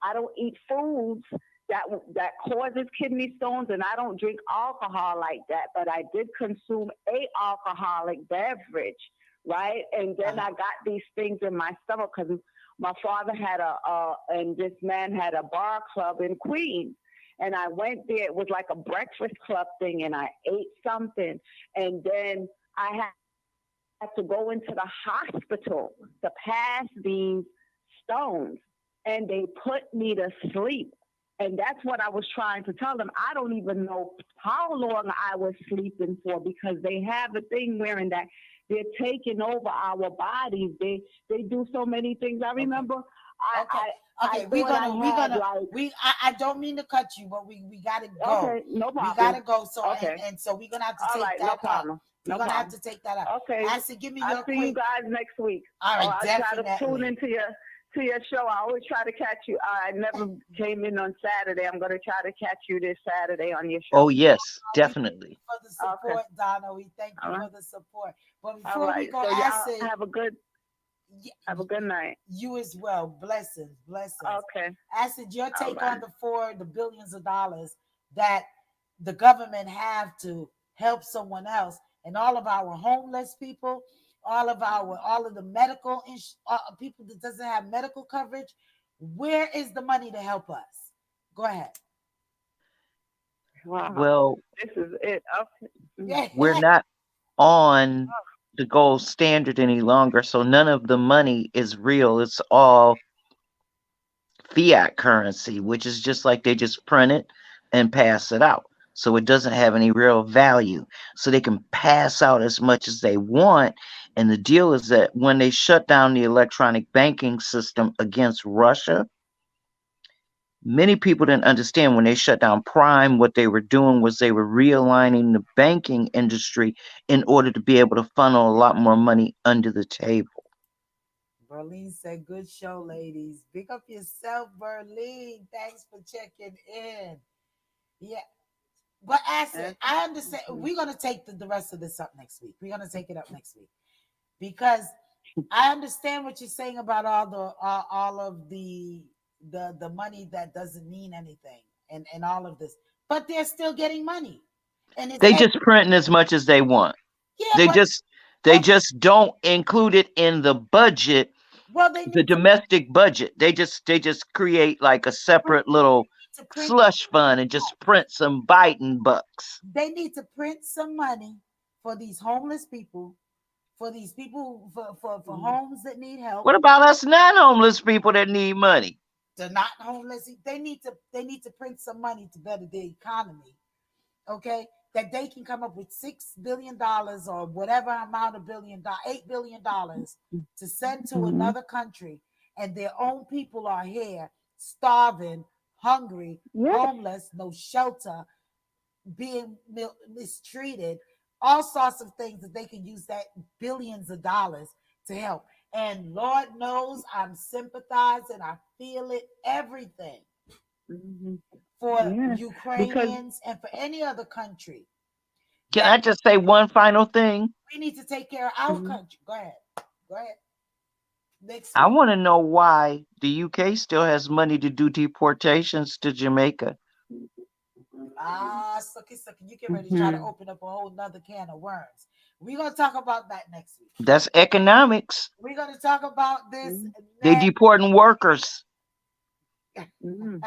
I don't eat foods that causes kidney stones, and I don't drink alcohol like that. But I did consume a alcoholic beverage, right? And then
Uh-huh.
I got these things in my stomach because my father had and this man had a bar club in Queens. And I went there. It was like a breakfast club thing, and I ate something. And then I had to go into the hospital to pass these stones, and they put me to sleep. And that's what I was trying to tell them. I don't even know how long I was sleeping for because they have a thing wherein that they're taking over our bodies. They do so many things. I
Okay.
remember
Okay.
I
Okay.
thought I had like
I don't mean to cut you, but we gotta go.
okay, no
We
problem.
gotta go. So
Okay,
and so we're gonna have to
all
take
right, no
that up.
problem,
We're
no
gonna have
problem.
to take that up.
Okay,
Acid, give me
I'll
your
see you
quick.
guys next week.
All
Or
right,
I try to tune
definitely.
into your show. I always try to catch you. I never came in on Saturday. I'm going to try to catch you this Saturday on your
Oh
show.
yes,
We thank you
definitely.
for the
Okay,
support, Donna. We thank you
all right,
for the support. But
all
before we
right.
go,
So y'all
Acid,
have a good night.
you as well. Blessings, blessings.
Okay,
Acid, your
all
take
right.
on the billions of dollars that the government have to help someone else, and all of our homeless people, all of the people that doesn't have medical coverage. Where is the money to help us? Go ahead.
Wow,
Well,
this is it. Okay. Mm.
we're not on the gold standard any longer, so none of the money is real. It's all fiat currency, which is just like they just print it and pass it out. So it doesn't have any real value. So they can pass out as much as they want. And the deal is that when they shut down the electronic banking system against Russia, many people didn't understand when they shut down Prime, what they were doing was they were realigning the banking industry in order to be able to funnel a lot more money under the table.
Berlin said, "Good show, ladies. Pick up yourself, Berlin. Thanks for checking in." Yeah, but Acid,
Yes.
I understand.
Mhm.
We're gonna take the rest of this up next week. We're gonna take it up next week because I understand what you're saying about all of the money that doesn't mean anything and all of this, but they're still getting money, and it's
They just printing as much as they want.
yeah,
They
but
just they
well,
just don't include it in the budget,
well, they
the
need to
domestic budget. They just create like a separate little
print.
slush fund and just print some Biden bucks.
They need to print some money for these homeless people, for these people for
Mhm.
homes that need help.
What about us non-homeless people that need money?
They're not homeless. They need to print some money to better the economy. Okay, that they can come up with $6 billion or whatever amount of $8 billion to send to
Mhm.
another country, and their own people are here starving, hungry,
Yes.
homeless, no shelter, being mistreated, all sorts of things that they can use that billions of dollars to help. And Lord knows I'm sympathizing, I feel it, everything
Mhm.
for
Yeah. Because
Ukrainians and for any other country
Can
that
I just say one final thing?
we need to take care of our
mhm.
country. Go ahead. Go ahead. Next
I
week.
want to know why the UK still has money to do deportations to Jamaica.
Sucky, you get ready to try to
Mhm.
open up a whole nother can of worms. We're gonna talk about that next week.
That's economics.
We're gonna talk about this
Mhm.
They
next.
deporting workers.
Mhm.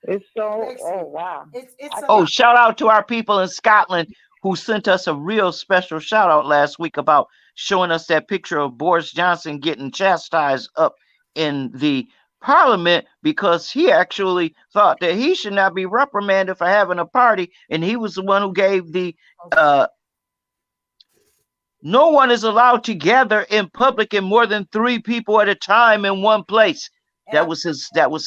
It's so.
Next
Oh
week.
wow.
It's
I
a
Oh,
think.
lot.
shout out to our people in Scotland who sent us a real special shout out last week about showing us that picture of Boris Johnson getting chastised up in the parliament because he actually thought that he should not be reprimanded for having a party. And he was the one who gave the
Oh,
uh, no one is allowed to gather in public in more than three people at a time in one place.
yep.
That was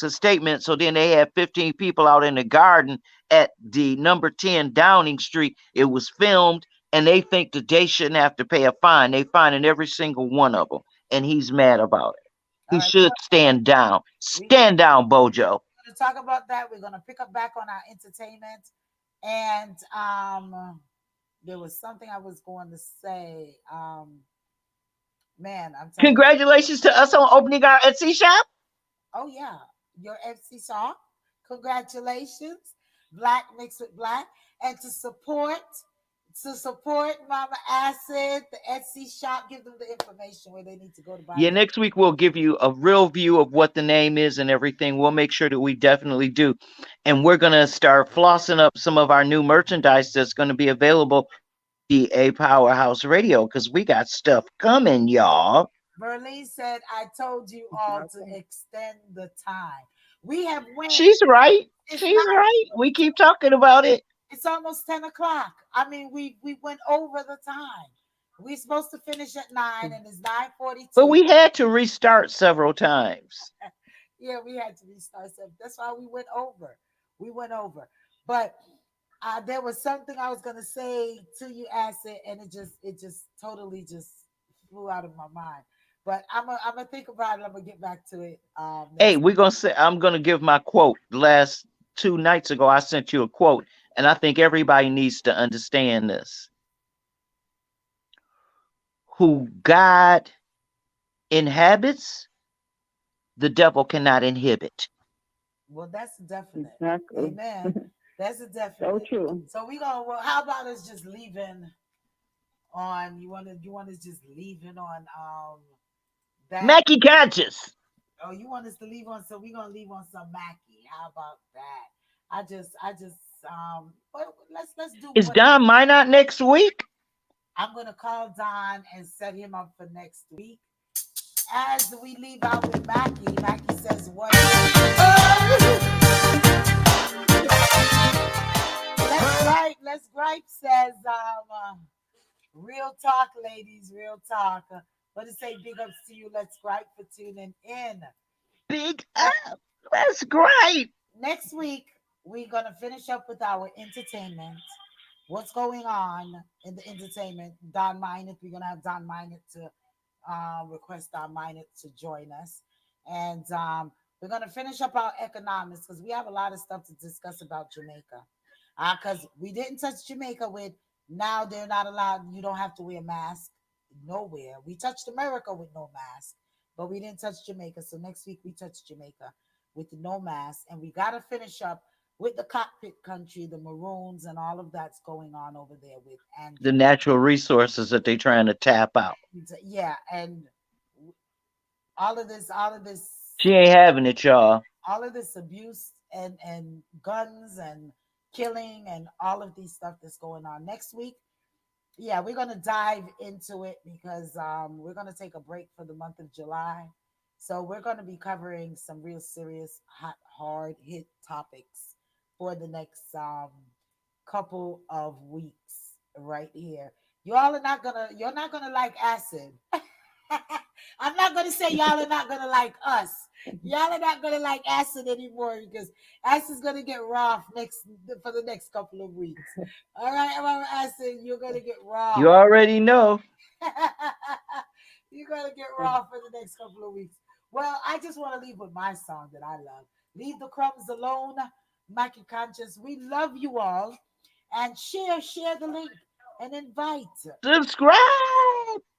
his statement. So then they had 15 people out in the garden at the number 10 Downing Street. It was filmed, and they think that they shouldn't have to pay a fine. They fining every single one of them, and he's mad about it.
All
He
right.
should stand down.
We're
Stand down, Bojo.
gonna talk about that. We're gonna pick up back on our entertainment, and there was something I was going to say. Man, I'm telling you.
Congratulations to us on opening our Etsy shop.
Oh yeah, your FC song. Congratulations, Black mixed with Black, and to support to support Mama Acid, the Etsy shop. Give them the information where they need to go to buy
Yeah,
their.
next week we'll give you a real view of what the name is and everything. We'll make sure that we definitely do. And we're going to start flossing up some of our new merchandise that's going to be available the A Powerhouse Radio because we got stuff coming, y'all.
Berlin said, "I told you all to
Okay.
extend the time. We have went.
She's right.
It's
She's
not.
right. We keep talking about it.
It's almost 10 o'clock. I mean, we went over the time. We're supposed to finish at 9, and it's nine
But
42.
we had to restart several times.
Yeah, we had to restart something. That's why we went over. We went over. But there was something I was gonna say to you, Acid, and it just totally just flew out of my mind. But I'm gonna think about it. I'm gonna get back to it
Hey,
next.
we're gonna say I'm gonna give my quote. Last 2 nights ago, I sent you a quote, and I think everybody needs to understand this. Who God inhabits, the devil cannot inhibit.
Well, that's definite.
Exactly.
Amen. That's a
So
definite.
true.
So we gonna. Well, how about us just leaving on? You want us just leaving on that.
Mackie conscious.
Oh, you want us to leave on, so we're gonna leave on some Mackie. How about that? I just but let's do
Is
what
Don Minot next week?
I'm gonna call Don and set him up for next week. As we leave out with Mackie, Mackie says what let's gripe says real talk, ladies, real talk. But to say big ups to you, let's gripe for tuning in.
Big up. That's great.
Next week we're gonna finish up with our entertainment. What's going on in the entertainment? Don Minot, we're gonna have Don Minot to request Don Minot to join us, and we're gonna finish up our economics because we have a lot of stuff to discuss about Jamaica. Because we didn't touch Jamaica with now they're not allowed. You don't have to wear a mask nowhere. We touched America with no mask, but we didn't touch Jamaica. So next week we touch Jamaica with no mask, and we gotta finish up with the cockpit country, the Maroons, and all of that's going on over there with
The
Andrew.
natural resources that they're trying to tap out.
Yeah, and all of this,
She ain't having it, y'all.
all of this abuse and guns and killing and all of these stuff that's going on next week. Yeah, we're gonna dive into it because we're gonna take a break for the month of July. So we're gonna be covering some real serious, hot, hard hit topics for the next couple of weeks right here. You're not gonna like acid. I'm not gonna say y'all are not gonna like us. Y'all are not gonna like acid anymore because acid's gonna get raw next for the next couple of weeks. All right, acid, you're gonna get raw.
You already know.
You're gonna get raw for the next couple of weeks. Well, I just want to leave with my song that I love. Leave the crumbs alone, Mikey Conscious. We love you all, and share the link, and
Subscribe.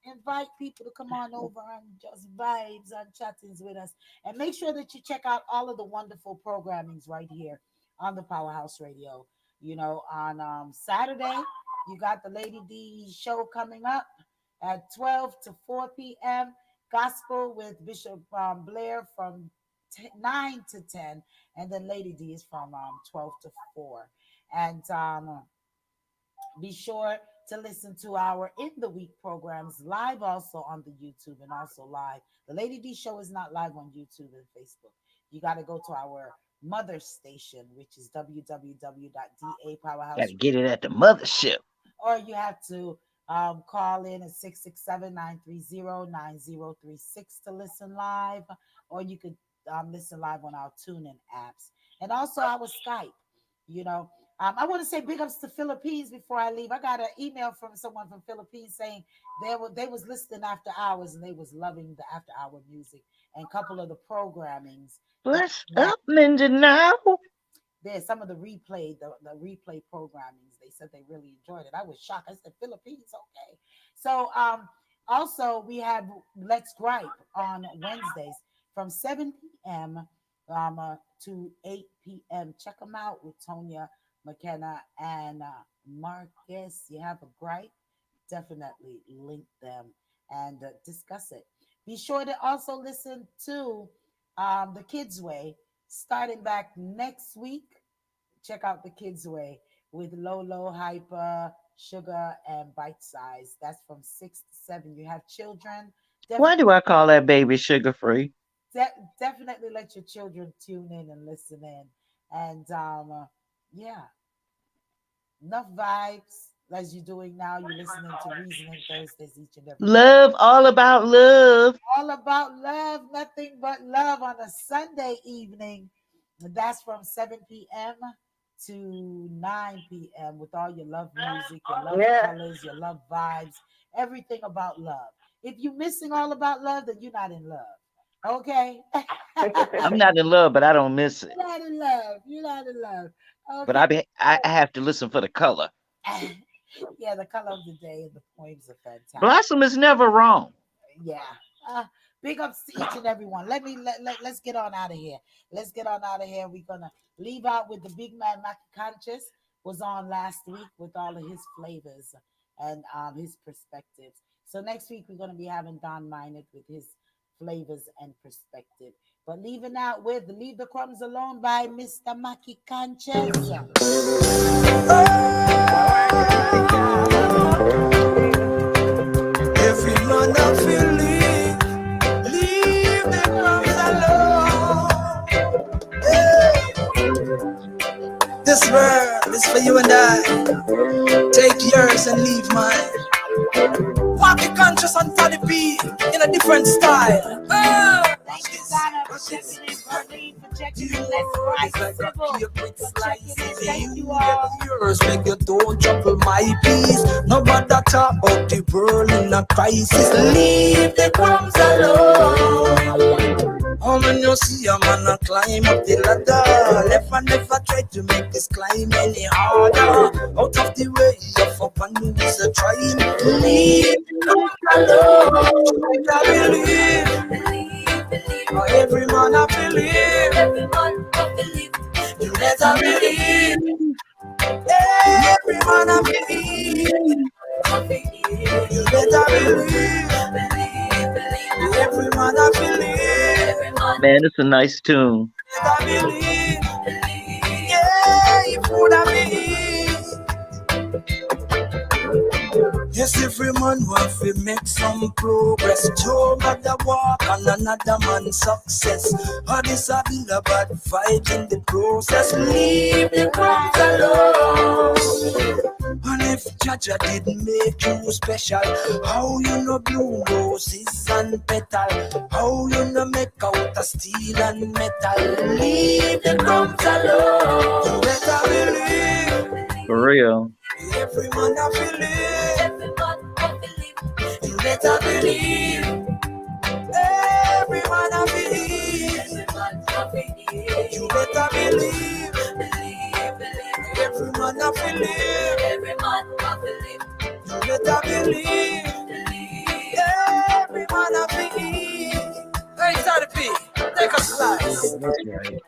invite people to come on over and just vibes and chattings with us. And make sure that you check out all of the wonderful programmings right here on the Powerhouse Radio. You know, on Saturday, you got the Lady D show coming up at 12 to 4 p.m. Gospel with Bishop Blair from 9 to 10. And then Lady D is from 12 to 4. And be sure to listen to our in the week programs live also on the YouTube and also live. The Lady D show is not live on YouTube and Facebook. You got to go to our mother station, which is
Gotta
www.dapowerhouse,
get it at the mothership.
or you have to call in at 667-930-9036 to listen live, or you could listen live on our TuneIn apps and also our Skype. You know, I want to say big ups to Philippines before I leave. I got an email from someone from Philippines saying they was listening after hours and they was loving the after hour music and a couple of the programmings that
What's
we
up, Mindanao?
there's some of the replay programmings. They said they really enjoyed it. I was shocked. I said Philippines, okay. So also we have Let's Gripe on Wednesdays from 7 p.m. To 8 p.m. Check them out with Tonya McKenna and Marcus, you have a gripe? Definitely link them and discuss it. Be sure to also listen to the Kids Way starting back next week. Check out the Kids Way with Lolo, Hyper, Sugar, and Bite Size. That's from 6 to 7. You have children.
Why
Definitely,
do I call that baby sugar free?
definitely let your children tune in and listen in. And yeah, enough vibes as you're doing now. You're listening to Reasoning Thursdays each and every day.
Love, all about love.
All about love, nothing but love on a Sunday evening. That's from 7 p.m. to 9 p.m. with all your love music, your love
Yeah.
colors, your love vibes, everything about love. If you're missing all about love, then you're not in love. Okay?
I'm not in love, but I don't miss it.
You're not in love. You're not in love.
But
Okay.
I have to listen for the color.
Yeah, the color of the day and the poems are fantastic.
Blossom is never wrong.
Yeah. Uh, Big ups to each and every one. Let's get on out of here. Let's get on out of here. We're gonna leave out with the big man Maki Conscious was on last week with all of his flavors and his perspectives. So next week we're gonna be having Don Minot with his flavors and perspective. But leaving out with Leave the Crumbs Alone by Mr. Maki Conscious.
Every man I feel leave the crumbs alone. This world is for you and I. Take yours and leave mine. Walk the conscious and funny beat in a different style.
Thank you, Donna, for checking in. Berlin for checking in. Let's Bryce Sybil for checking in. Thank you all.
Yours make you don't trouble my peace. Nobody talk about the world in a crisis. Leave the crumbs alone. How when you see a man a climb up the ladder, never try to make this climb any harder. Out of the way of up and you is a trying. Leave the crumbs alone. I believe. Every man I believe. You better believe. Every man I believe. You better believe. Every man I believe.
Man, it's a nice tune.
Better believe. Yeah, you woulda believe. Yes, every man want to make some progress. Joe mother walk on another man's success. All this a been a bad fight in the process. Leave the crumbs alone. And if Jaja didn't make you special, how you know blue roses and petal? How you know make out of steel and metal? Leave the crumbs alone. You better believe.
For real.
Every man I believe. You better believe. Every man I believe. You better believe. Every man I believe. You better believe. Every man I believe. Hey, Toddy P, take a slice.
That's right.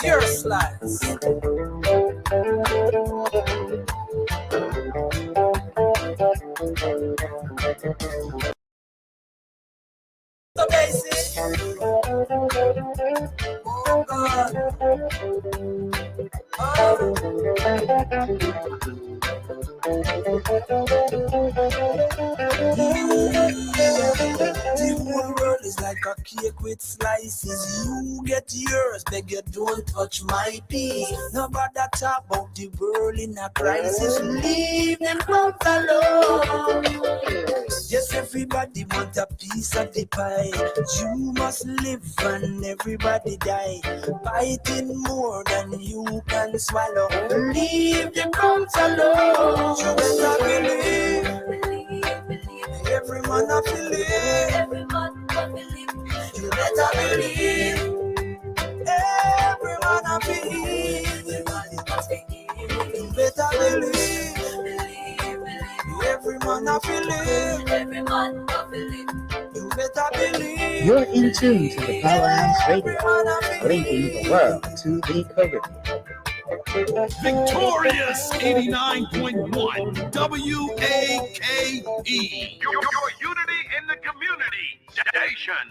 Your slice. So basic. Oh God. The whole world is like a cake with slices. You get yours, beg you don't touch my piece. Nobody talk about the world in a crisis. Leave them crumbs alone. Yes, everybody want a piece of the pie. You must live and everybody die. Biting more than you can swallow. Leave the crumbs alone. You better believe. Every man I believe. You better believe. Every man I believe. You better believe. Every man I believe. You better believe.
You're in tune to the Powerhouse Radio,
Every man I believe.
linking the world to the Caribbean.
Victorious 89.1 WAKE.
Your unity in the community station.